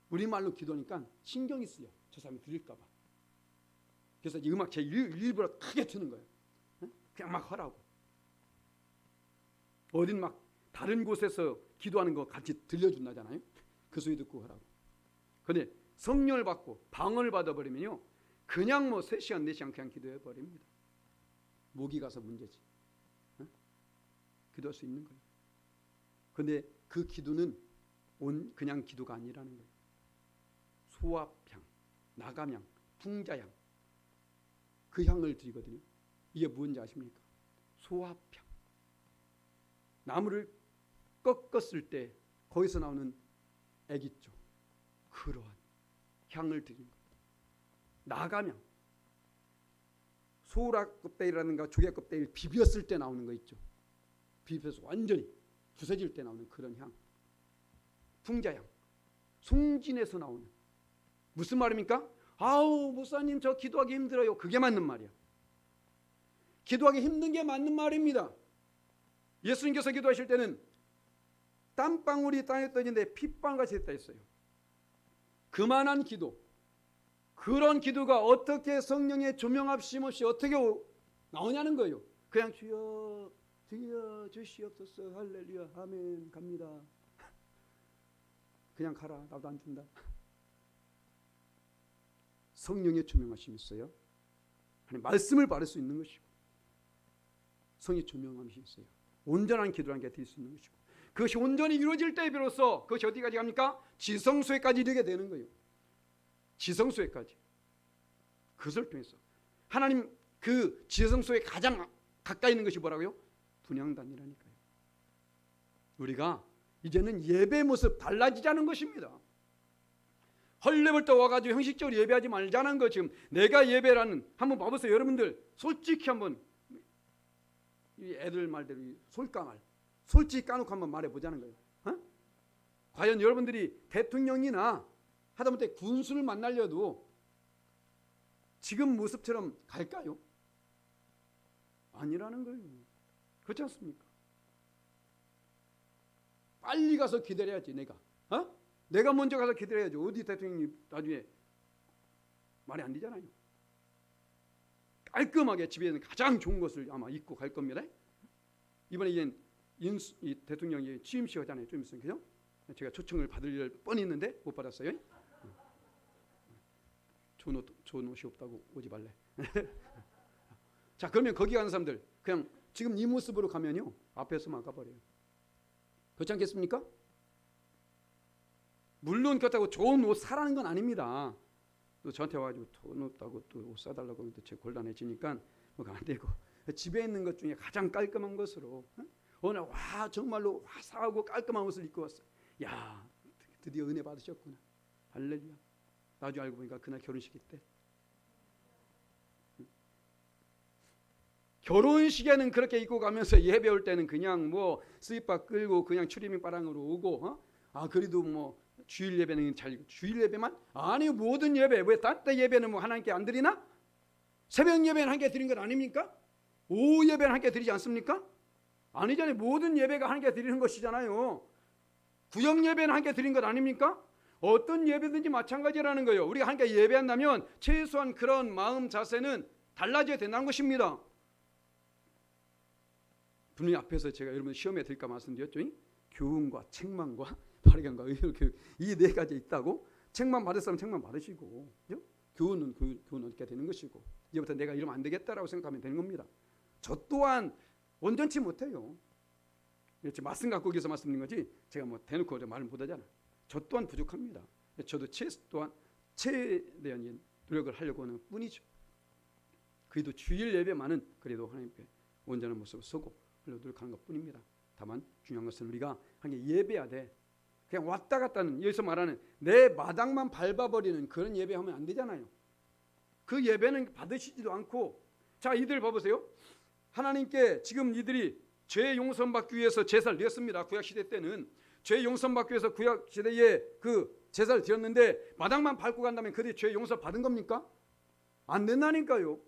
우리 말로 기도하니까 신경이 쓰여. 저 사람이 들릴까 봐. 그래서 이 음악 제 일부러 크게 트는 거예요. 그냥 막 하라고. 어딘 막 다른 곳에서 기도하는 거 같이 들려준다잖아요. 그 소리 듣고 하라고. 그런데 성령을 받고 방언을 받아버리면요, 그냥 뭐 3시간 4시간 그냥 기도해 버립니다. 목이 가서 문제지. 기도할 수 있는 거예요. 그런데 그 기도는 그냥 기도가 아니라는 거예요. 소합향, 나감향, 풍자향, 그 향을 드리거든요. 이게 무엇인지 아십니까? 소합향. 나무를 꺾었을 때 거기서 나오는 액 있죠. 그러한 향을 드리는 거예요. 나감향, 소라 껍데기라든가 조개 껍데기를 비볐을 때 나오는 거 있죠. 비벼서 완전히 부서질 때 나오는 그런 향. 풍자향, 송진에서 나오는. 무슨 말입니까? 아우 목사님 저 기도하기 힘들어요. 그게 맞는 말이야. 기도하기 힘든 게 맞는 말입니다. 예수님께서 기도하실 때는 땀방울이 땅에 떨어지는데 핏방울같이 됐다 했어요. 그만한 기도, 그런 기도가 어떻게 성령의 조명합심 없이 어떻게 나오냐는 거예요. 그냥 주여 주여 주시옵소서 할렐루야 아멘 갑니다. 그냥 가라. 나도 안 준다. 성령의 조명하심이 있어요. 하나님 말씀을 받을 수 있는 것이고 성령의 조명하심이 있어요. 온전한 기도라는 게 드릴 수 있는 것이고 그것이 온전히 이루어질 때 비로소 그것이 어디까지 갑니까? 지성소에까지 이르게 되는 거예요. 지성소에까지. 그것을 통해서 하나님 그 지성소에 가장 가까이 있는 것이 뭐라고요? 분향단이라니까요. 우리가 이제는 예배 모습 달라지자는 것입니다. 헐레벌떡 와가지고 형식적으로 예배하지 말자는 거. 지금 내가 예배라는 한번 봐보세요. 여러분들 솔직히 한번 이 애들 말대로 솔까말 솔직히 까놓고 한번 말해보자는 거예요. 과연 여러분들이 대통령이나 하다못해 군수를 만나려도 지금 모습처럼 갈까요? 아니라는 거예요. 그렇지 않습니까? 빨리 가서 기다려야지. 내가 먼저 가서 기다려야지. 어디 대통령이 나중에 말이 안 되잖아요. 깔끔하게 집에는 가장 좋은 것을 아마 입고 갈 겁니다. 이번에 이 대통령이 취임식 하잖아요. 좀 있으면 그죠? 제가 초청을 받을 뻔히 있는데 못 받았어요. 좋은 옷이 없다고 오지 말래. 자, 그러면 거기 가는 사람들 그냥 지금 이 모습으로 가면요 앞에서 막아버려요. 그렇지 않겠습니까? 물론 그렇다고 좋은 옷 사라는 건 아닙니다. 또 저한테 와가지고 돈 없다고 또 옷 사달라고 하면 또 제 곤란해지니까 뭐가 안 되고 집에 있는 것 중에 가장 깔끔한 것으로 오늘 와 정말로 화사하고 깔끔한 옷을 입고 왔어요. 야 드디어 은혜 받으셨구나. 할렐루야. 나중에 알고 보니까 그날 결혼식이 때 결혼식에는 그렇게 입고 가면서 예배 올 때는 그냥 뭐 스윗바 끌고 그냥 추리닝 바랑으로 오고 그래도 뭐 주일 예배는 주일 예배만 아니 모든 예배 왜 딴 때 예배는 뭐 하나님께 안 드리나? 새벽 예배는 함께 드린 것 아닙니까? 오후 예배는 함께 드리지 않습니까? 아니잖아요. 모든 예배가 함께 드리는 것이잖아요. 구역 예배는 함께 드린 것 아닙니까? 어떤 예배든지 마찬가지라는 거예요. 우리가 함께 예배한다면 최소한 그런 마음 자세는 달라져야 된다는 것입니다. 분명히 앞에서 제가 여러분 시험에 들까 말씀드렸죠. 교훈과 책망과 발견과 의교육 이 네 가지 있다고. 책망 받을 사람 책망 받으시고, 그죠? 교훈은 얻게 되는 것이고, 이제부터 내가 이러면 안 되겠다라고 생각하면 되는 겁니다. 저 또한 온전치 못해요. 이렇게 말씀 갖고 여기서 말씀드린 거지 제가 뭐 대놓고 말을 못하잖아. 저 또한 부족합니다. 저도 최대한 노력을 하려고 하는 뿐이죠. 그래도 주일 예배만은 그래도 하나님께 온전한 모습을 서고 노력하는 것뿐입니다. 다만 중요한 것은 우리가 함께 예배해야 돼. 그냥 왔다 갔다는 여기서 말하는 내 마당만 밟아버리는 그런 예배하면 안 되잖아요. 그 예배는 받으시지도 않고. 자, 이들 봐보세요. 하나님께 지금 이들이 죄 용서받기 위해서 제사를 드렸습니다. 구약시대 때는 죄 용서받기 위해서 구약시대에 그 제사를 드렸는데 마당만 밟고 간다면 그들이 죄 용서 받은 겁니까? 안 된다니까요.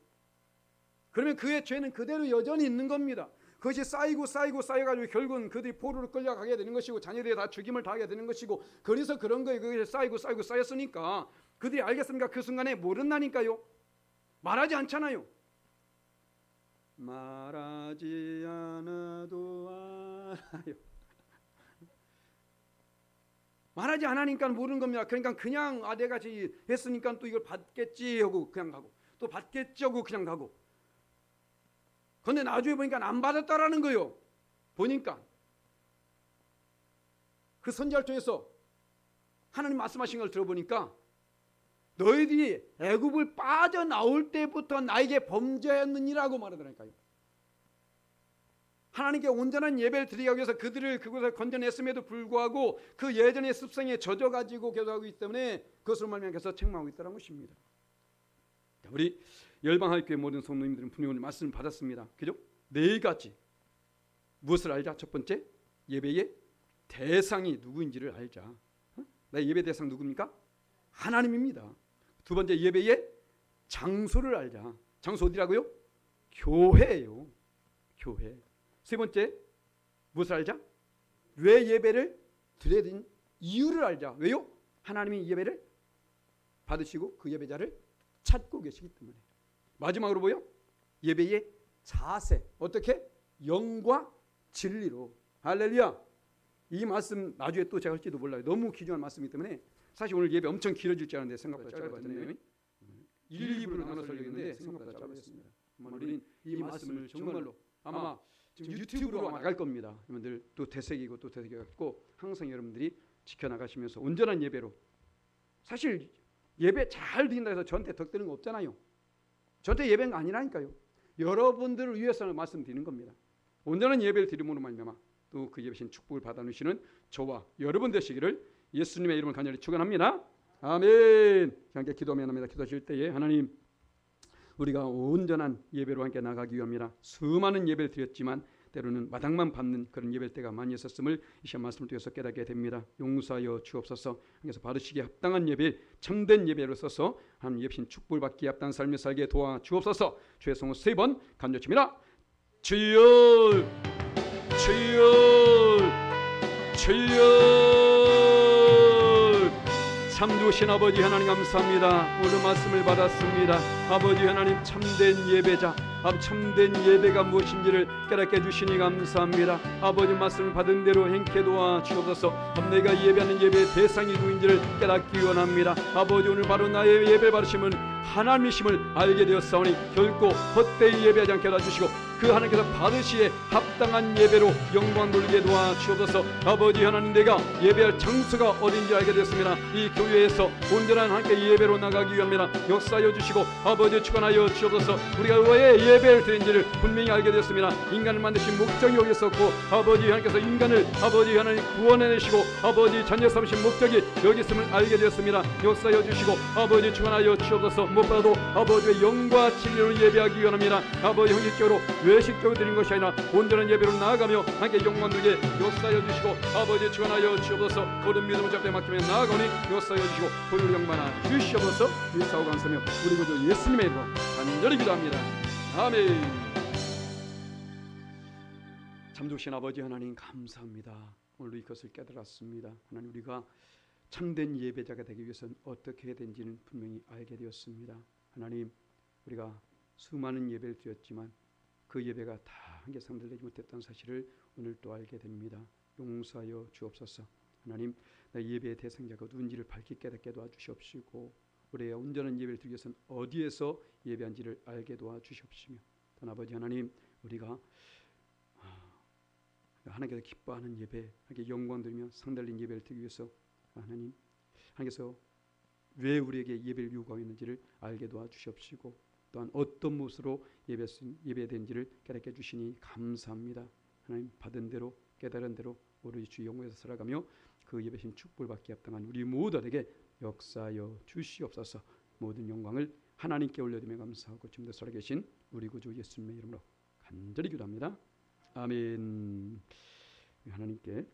그러면 그의 죄는 그대로 여전히 있는 겁니다. 그것이 쌓여가지고 결국은 그들이 포로로 끌려가게 되는 것이고 자녀들이 다 죽임을 당하게 되는 것이고, 그래서 그런 거예요. 그것이 쌓였으니까 그들이 알겠습니까? 그 순간에 모른다니까요. 말하지 않잖아요. 말하지 않아도 알아요. 말하지 않으니까 모르는 겁니다. 그러니까 그냥 내가 했으니까 또 이걸 받겠지 하고 그냥 가고, 또 받겠지 하고 그냥 가고. 그런데 나중에 보니까 안 받았다라는 거예요. 보니까 그 선지자를 통해서 하나님 말씀하신 걸 들어보니까 너희들이 애굽을 빠져나올 때부터 나에게 범죄했느니라고 말하더라니까요. 하나님께 온전한 예배를 드리기 위해서 그들을 그곳에 건져냈음에도 불구하고 그 예전의 습성에 젖어가지고 계속하고 있기 때문에 그것으로 말미암아서 책망하고 있다는 것입니다. 우리 열방학교의 모든 성도님들은 분명히 오늘 말씀을 받았습니다. 그죠? 네 가지. 무엇을 알자? 첫 번째, 예배의 대상이 누구인지를 알자. 나의 예배 대상 누굽니까? 하나님입니다. 두 번째, 예배의 장소를 알자. 장소 어디라고요? 교회예요. 교회. 세 번째, 무엇을 알자? 왜 예배를 드려야 되는 이유를 알자. 왜요? 하나님이 예배를 받으시고 그 예배자를 찾고 계시기 때문에. 마지막으로 뭐요? 예배의 자세. 어떻게? 영과 진리로. 할렐루야. 이 말씀 나중에 또 제가 할지도 몰라요. 너무 귀중한 말씀이기 때문에. 사실 오늘 예배 엄청 길어질 줄 알았는데 생각보다 짧았네요. 1, 2부로 나눠서 하려는데 생각보다 짧았습니다. 우리는 이 말씀을 정말로 아마 지금 유튜브로 나갈 겁니다. 여러분들 또 되새기고 또 되새겨갖고 항상 여러분들이 지켜나가시면서 온전한 예배로. 사실 예배 잘 드린다 해서 저한테 덕되는 거 없잖아요. 저한테 예배가 아니라니까요. 여러분들을 위해서 말씀드리는 겁니다. 온전한 예배를 드림으로 말미암아 또 그 예배신 축복을 받아누시는 저와 여러분 되시기를 예수님의 이름을 간절히 축원합니다. 아멘. 함께 기도하면 합니다. 기도하실 때에 하나님, 우리가 온전한 예배로 함께 나가기 위함이라 수많은 예배를 드렸지만 때로는 마당만 밟는 그런 예배 때가 많이 있었음을 이 시간 말씀을 통해서 깨닫게 됩니다. 용서하여 주옵소서. 그래서 받으시기에 합당한 예배, 참된 예배로 써서 하나님 예배신 축복을 받기에 합당한 삶을 살게 도와 주옵소서. 주의 성을 3번 간절칩니다. 주여, 주여, 주여. 참 좋으신 아버지 하나님 감사합니다. 오늘 말씀을 받았습니다. 아버지 하나님, 참된 예배자, 참된 예배가 무엇인지를 깨닫게 해주시니 감사합니다. 아버지 말씀을 받은 대로 행케 도와 주옵소서. 내가 예배하는 예배의 대상이 누구인지를 깨닫기 원합니다. 아버지, 오늘 바로 나의 예배를 받으심은 하나님이심을 알게 되었사오니 결코 헛되이 예배하지 않게 해주시고 그 하나님께서 받으시에 합당한 예배로 영광 돌리게 도와 주옵소서. 아버지 하나님, 내가 예배할 장소가 어딘지 알게 되었습니다. 이 교회에서 온전한 함께 예배로 나가기 위함이라 역사하여 주시고 아버지 축원하여 주옵소서. 우리가 왜 예배를 드린지를 분명히 알게 되었습니다. 인간을 만드신 목적이 여기 있었고 아버지 하나님께서 인간을 아버지 하나님 구원해내시고 아버지 자녀 삼으신 목적이 여기 있음을 알게 되었습니다. 역사하여 주시고 아버지 축원하여 주옵소서. 무엇보다도 아버지의 영과 진리로 예배하기 위함이라 아버지 형식적으로 외식적으로 드린 것이 아니라 온전한 예배로 나아가며 하나님께 영광 돌게 역사하여 주시고 아버지 주관하여 주옵소서. 모든 믿음을 잡되 맡기며 나아가오니 역사하여 주시고 보혈 영만하 주시옵소서. 일사오 감사며 우리 구주 예수님의 이름으로 간절히 기도합니다. 아멘. 참 좋으신 아버지 하나님 감사합니다. 오늘 이것을 깨달았습니다. 하나님, 우리가 참된 예배자가 되기 위해서는 어떻게 해야 되는지는 분명히 알게 되었습니다. 하나님, 우리가 수많은 예배를 드렸지만 그 예배가 다 한개 상달되지 못했다는 사실을 오늘 또 알게 됩니다. 용서하여 주옵소서. 하나님, 내 예배의 대상자가 누군지를 밝히 깨닫게 도와주시옵시고 우리의 온전한 예배를 드리기 위해서는 어디에서 예배한지를 알게 도와주시옵시며 또 아버지 하나님, 우리가 하나님께서 기뻐하는 예배, 하나님께 영광 드리며 상달린 예배를 드리기 위해서 하나님, 하나님께서 왜 우리에게 예배를 요구하였는지를 알게 도와주시옵시고 또한 어떤 모습으로 예배되는지를 깨닫게 해주시니 감사합니다. 하나님, 받은 대로 깨달은 대로 우리 주 영광에서 살아가며 그 예배신 축복을 받기 합당한 우리 모두에게 역사하여 주시옵소서. 모든 영광을 하나님께 올려드리며 감사하고 지금도 살아계신 우리 구주 예수님의 이름으로 간절히 기도합니다. 아멘. 하나님께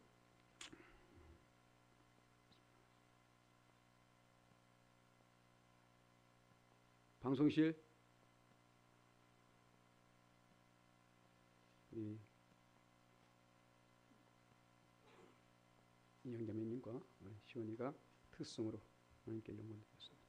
방송실 우리 이영자매님과 시원이가 특성으로 하나님께 영광 드리겠습니다.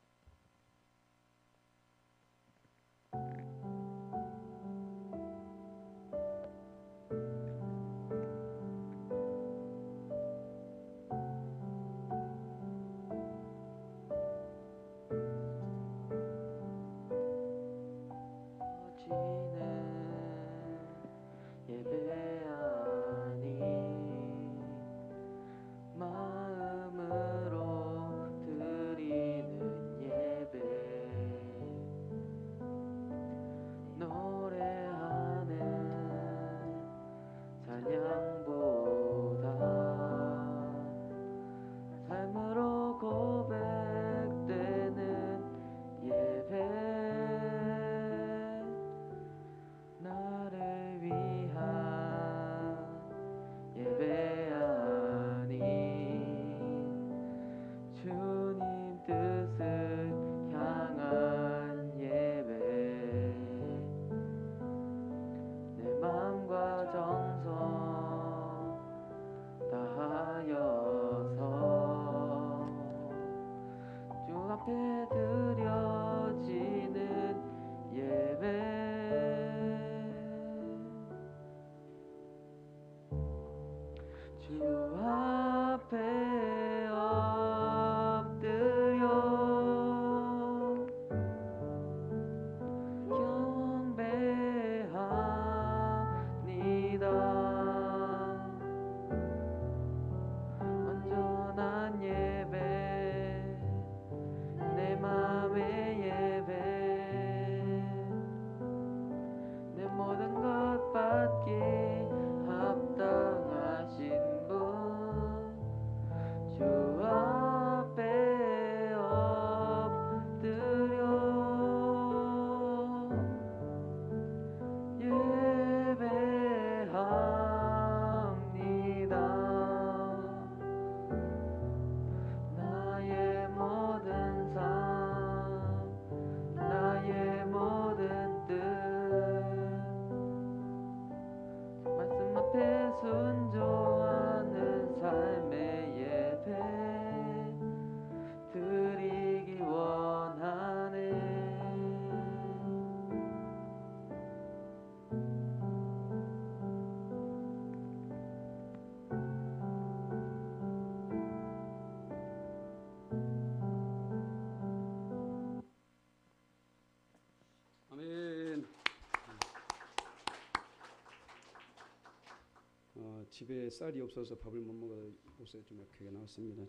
집에 쌀이 없어서 밥을 못 먹어서 옷에 좀 약하게 나왔습니다.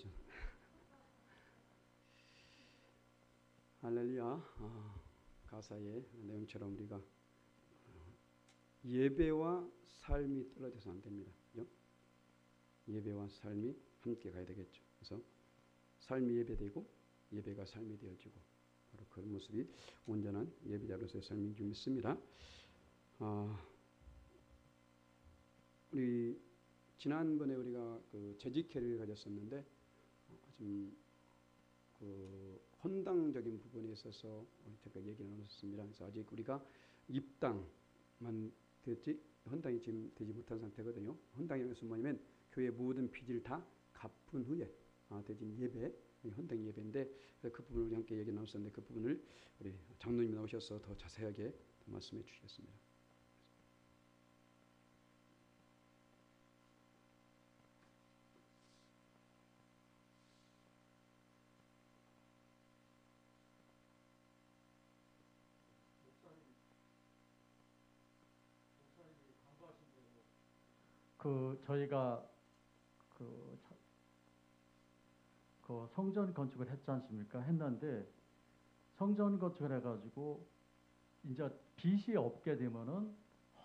할렐루야. 가사의 내용처럼 우리가 예배와 삶이 떨어져서 안 됩니다. 그죠? 예배와 삶이 함께 가야 되겠죠. 그래서 삶이 예배되고 예배가 삶이 되어지고 바로 그런 모습이 온전한 예배자로서의 삶인 줄 믿습니다. 우리 지난번에 우리가 그 재직회를 가졌었는데 좀 그 헌당적인 부분에 있어서 제가 얘기를 나눴습니다. 그래서 아직 우리가 입당만 됐지 헌당이 지금 되지 못한 상태거든요. 헌당이라는 것은 뭐냐면 교회 모든 빚을 다 갚은 후에 드린 예배, 헌당 예배인데 그 부분을 우리 함께 얘기 나눴었는데 그 부분을 우리 장로님이 나오셔서 더 자세하게 말씀해 주시겠습니다. 저희가 그, 그 성전 건축을 했지 않습니까? 했는데 성전 건축을 해가지고 이제 빚이 없게 되면은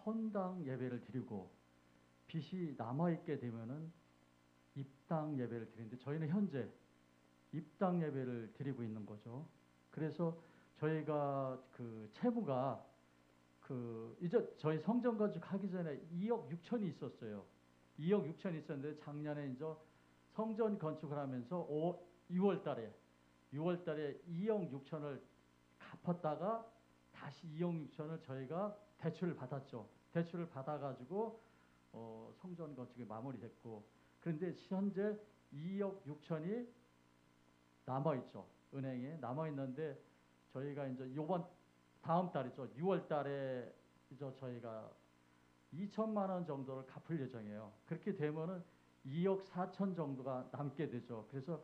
헌당 예배를 드리고 빚이 남아 있게 되면은 입당 예배를 드리는데 저희는 현재 입당 예배를 드리고 있는 거죠. 그래서 저희가 그 채무가 이제 저희 성전 건축하기 전에 2억 6천이 있었어요. 2억 6천이 있었는데 작년에 이제 성전 건축을 하면서 6월 달에 2억 6천을 갚았다가 다시 2억 6천을 저희가 대출을 받았죠. 대출을 받아가지고 성전 건축이 마무리됐고 그런데 현재 2억 6천이 남아있죠. 은행에 남아있는데 저희가 이제 다음 달이죠. 6월 달에 이제 저희가 2천만 원 정도를 갚을 예정이에요. 그렇게 되면은 2억 4천 정도가 남게 되죠. 그래서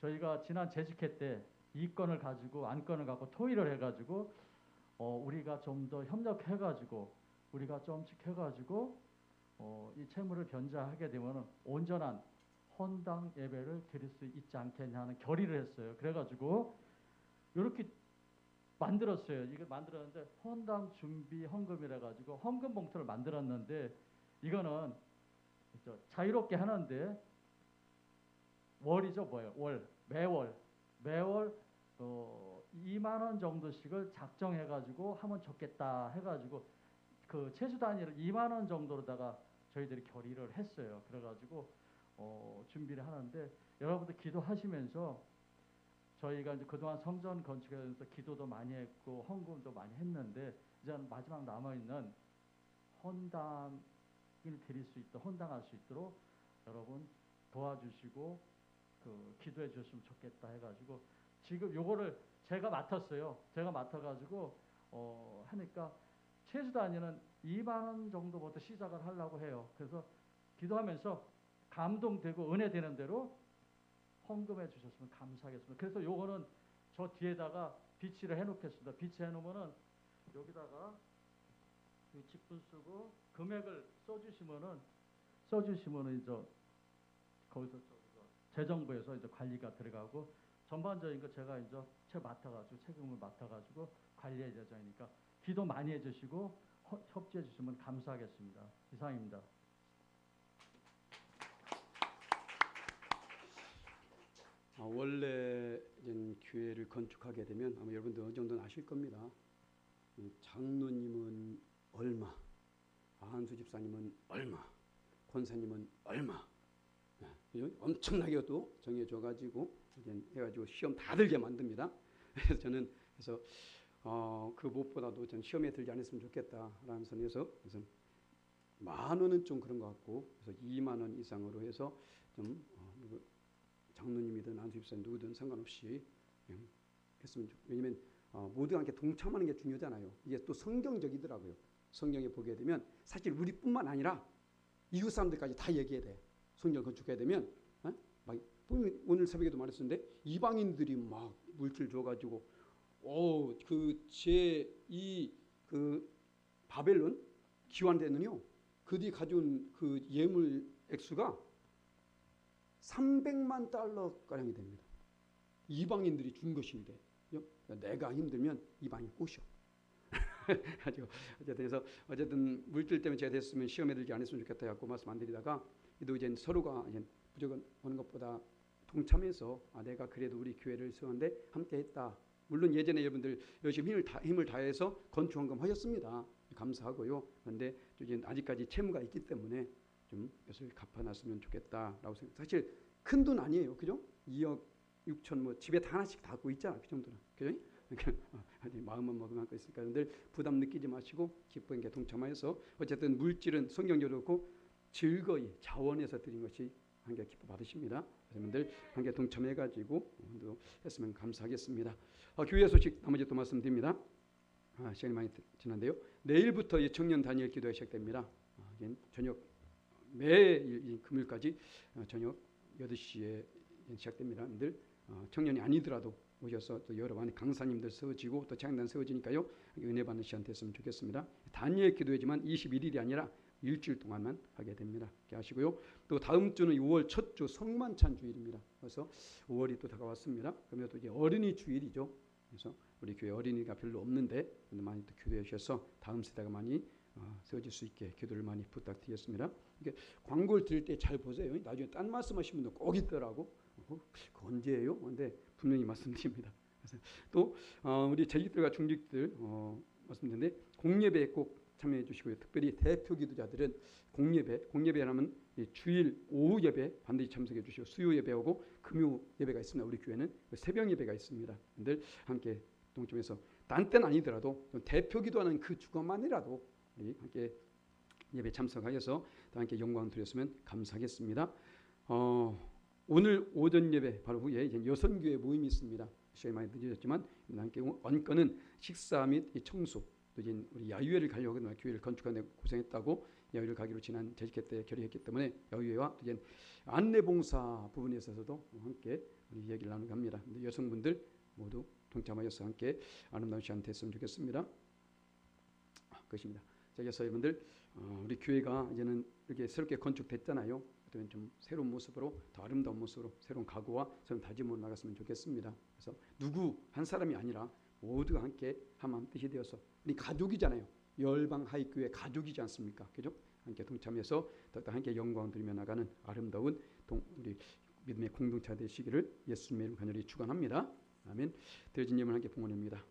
저희가 지난 재직회 때 이 건을 가지고 안건을 갖고 토의를 해가지고 우리가 좀 더 협력해가지고 우리가 좀씩 해가지고 이 채무를 변제하게 되면은 온전한 헌당 예배를 드릴 수 있지 않겠냐는 결의를 했어요. 그래가지고 이렇게 만들었어요. 이거 만들었는데 헌당 준비 헌금이라 가지고 헌금 봉투를 만들었는데 이거는 자유롭게 하는데 월이죠, 뭐예요? 매월 2만 원 정도씩을 작정해 가지고 하면 좋겠다 해 가지고 그 최소 단위를 2만 원 정도로다가 저희들이 결의를 했어요. 그래 가지고 준비를 하는데 여러분들 기도하시면서 저희가 이제 그동안 성전 건축에서 기도도 많이 했고 헌금도 많이 했는데 이제는 마지막 남아있는 헌당을 드릴 수 있도록 헌당할 수 있도록 여러분 도와주시고 기도해 주셨으면 좋겠다 해가지고 지금 요거를 제가 맡았어요. 제가 맡아가지고 하니까 최소 단위는 2만 원 정도부터 시작을 하려고 해요. 그래서 기도하면서 감동되고 은혜되는 대로 헌금해 주셨으면 감사하겠습니다. 그래서 요거는 저 뒤에다가 비치를 해놓겠습니다. 비치해 놓으면은 여기다가 직분 쓰고 금액을 써주시면은 이제 거기서 재정부에서 이제 관리가 들어가고 전반적인 거 제가 이제 책임을 맡아가지고 관리할 예정이니까 기도 많이 해주시고 협조해 주시면 감사하겠습니다. 이상입니다. 원래 교회를 건축하게 되면 아마 여러분들 어느 정도는 아실 겁니다. 장로님은 얼마, 한수 집사님은 얼마, 권사님은 얼마, 엄청나게 또 정해줘가지고 해가지고 시험 다 들게 만듭니다. 그래서 저는 그 무엇보다도 전 시험에 들지 않았으면 좋겠다라는 선에서 그래서 10,000원은 좀 그런 것 같고 그래서 2만 원 이상으로 해서 좀 장로님이든 안수집사님 누구든 상관없이 했으면 좋겠어요. 왜냐하면 모두가 함께 동참하는 게 중요하잖아요. 이게 또 성경적이더라고요. 성경에 보게 되면 사실 우리뿐만 아니라 이웃 사람들까지 다 얘기해야 돼. 성경을 건축해야 되면 막 오늘 새벽에도 말했었는데 이방인들이 막 물질 줘가지고 그 바벨론 기환대는요 그들이 가져온 그 예물 액수가 300만 달러 가량이 됩니다. 이방인들이 준 것인데 내가 힘들면 이방인 꼬셔. 어쨌든 물질 때문에 제가 됐으면 시험에 들지 않았으면 좋겠다 하고 말씀 안 드리다가 또 이제 서로가 이제 무조건 오는 것보다 동참해서 내가 그래도 우리 교회를 세우는데 함께했다. 물론 예전에 여러분들 열심히 힘을 다해서 건축 헌금 하셨습니다. 감사하고요. 그런데 아직까지 채무가 있기 때문에 좀 이것을 갚아놨으면 좋겠다라고 생각. 사실 큰 돈 아니에요, 그죠? 2억 6천 뭐 집에 다 하나씩 다 갖고 있잖아, 그 정도는, 그죠? 마음만 먹으면 할 거 있으니까 늘 부담 느끼지 마시고 기쁘게 동참하여서 어쨌든 물질은 성경적으로 그렇고 즐거이 자원해서 드린 것이 함께 기뻐 받으십니다. 여러분들 함께 동참해가지고 했으면 감사하겠습니다. 교회 소식 나머지 또 말씀드립니다. 시간이 많이 지난데요. 내일부터 이 청년 단일 기도가 시작됩니다. 저녁 매일 금요일까지 저녁 8시에 시작됩니다. 여러분들 청년이 아니더라도 오셔서 또 여러 많은 강사님들 세워지고 또 창단 세워지니까요. 은혜 받는 시간 됐으면 좋겠습니다. 단일 기도회지만 21일이 아니라 일주일 동안만 하게 됩니다. 이렇게 하시고요. 또 다음 주는 5월 첫 주 성만찬 주일입니다. 그래서 5월이 또 다가왔습니다. 그러면 또 이제 어린이 주일이죠. 그래서 우리 교회 어린이가 별로 없는데 많이 또 기도해 주셔서 다음 세대가 많이 세워질 수 있게 기도를 많이 부탁드리겠습니다. 이게 광고를 들을 때 잘 보세요. 나중에 딴 말씀하시는 분도 꼭 있더라고. 그 언제예요? 근데 분명히 말씀드립니다. 그래서 또 우리 재직들과 중직들 말씀드렸는데 공예배에 꼭 참여해 주시고요. 특별히 대표 기도자들은 공예배라면 주일 오후 예배 반드시 참석해 주시고 수요 예배하고 금요 예배가 있습니다. 우리 교회는 새벽 예배가 있습니다. 늘 함께 동참해서 딴 때는 아니더라도 대표 기도하는 그 주간만이라도 우리 함께 예배 참석하여서 함께 영광 드렸으면 감사하겠습니다. 오늘 오전 예배 바로 후에 여선교회 모임이 있습니다. 시간이 많이 늦어졌지만 함께 원건은 식사 및 청소 또 이제 우리 야유회를 가려고 하거든요. 교회를 건축하는 데 고생했다고 야유회를 가기로 지난 재직회 때 결의했기 때문에 야유회와 이제 안내봉사 부분에 있어서도 함께 우리 얘기를 나누고 합니다. 여성분들 모두 동참하여서 함께 아름다운 시간 됐으면 좋겠습니다. 그것입니다. 그래서 여러분들 우리 교회가 이제는 이렇게 새롭게 건축됐잖아요. 그러면 좀 새로운 모습으로 더 아름다운 모습으로 새로운 각오와 새로운 다짐으로 나갔으면 좋겠습니다. 그래서 누구 한 사람이 아니라 모두가 함께 한마음 뜻이 되어서 우리 가족이잖아요. 열방하이교회 가족이지 않습니까? 그죠? 함께 동참해서 더 함께 영광 드리며 나가는 아름다운 우리 믿음의 공동체 되시기를 예수님의 이름 간절히 축원합니다. 아멘. 드려진 예물 함께 봉헌합니다.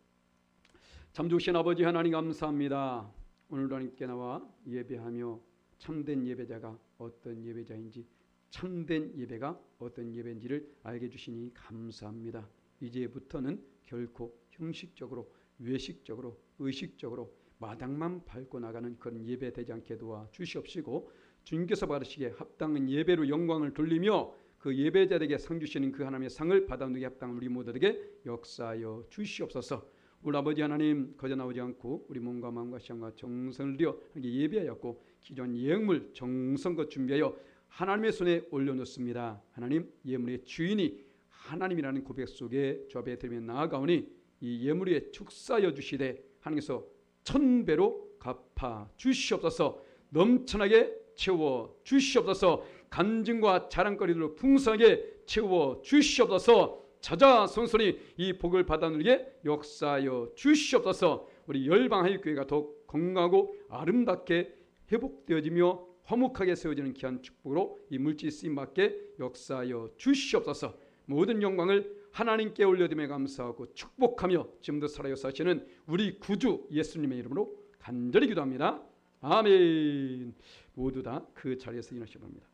참 좋으신 아버지 하나님 감사합니다. 오늘도 하나님께 나와 예배하며 참된 예배자가 어떤 예배자인지 참된 예배가 어떤 예배인지를 알게 해주시니 감사합니다. 이제부터는 결코 형식적으로 외식적으로 의식적으로 마당만 밟고 나가는 그런 예배 되지 않게 도와 주시옵시고 주님께서 받으시기에 합당한 예배로 영광을 돌리며 그 예배자에게 상 주시는 그 하나님의 상을 받아누게 합당한 우리 모두에게 역사하여 주시옵소서. 우리 아버지 하나님 거저 나오지 않고 우리 몸과 마음과 시간과 정성을 들여 예배하였고 기존 예물 정성껏 준비하여 하나님의 손에 올려놓습니다. 하나님 예물의 주인이 하나님이라는 고백 속에 주 앞에 드리며 나아가오니 이 예물 위에 축사하여 주시되 하나님께서 1000배로 갚아 주시옵소서. 넘쳐나게 채워 주시옵소서. 간증과 자랑거리들로 풍성하게 채워 주시옵소서. 자자손손이 이 복을 받아 누리게 역사하여 주시옵소서. 우리 열방하이교회가 더욱 건강하고 아름답게 회복되어지며 화목하게 세워지는 귀한 축복으로 이 물질 쓰임받게 역사하여 주시옵소서. 모든 영광을 하나님께 올려드리며 감사하고 축복하며 지금도 살아요 사시는 우리 구주 예수님의 이름으로 간절히 기도합니다. 아멘. 모두 다 그 자리에서 일어나시기 바랍니다.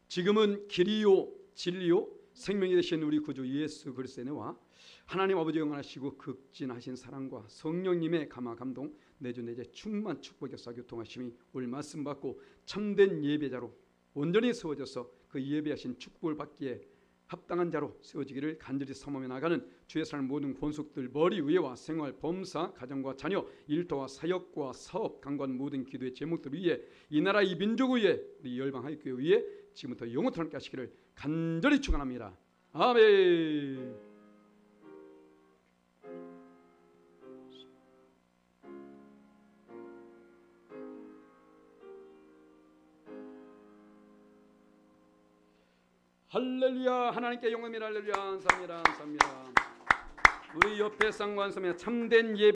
지금은 길이요 진리요 생명이 되신 우리 구주 예수 그리스도의 은혜와 하나님 아버지 영원하시고 극진하신 사랑과 성령님의 감화 감동 내주 내재 충만 축복 역사 교통하심이 오늘 말씀 받고 참된 예배자로 온전히 세워져서 그 예배하신 축복을 받기에 합당한 자로 세워지기를 간절히 사모하며 나가는 주의 사랑 모든 권속들 머리 위에와 생활 범사 가정과 자녀 일터와 사역과 사업 강관 모든 기도의 제목들 위에 이 나라 이 민족 위에 우리 열방하이교회 위에 지금부터 영원토록 함께 하시기를 간절히 축원합니다. 아멘. 할렐루야. 하나님께 영광입니다. 할렐루야. 감사합니다. 감사합니다. 우리 옆에 쌍관섬에 참된 예배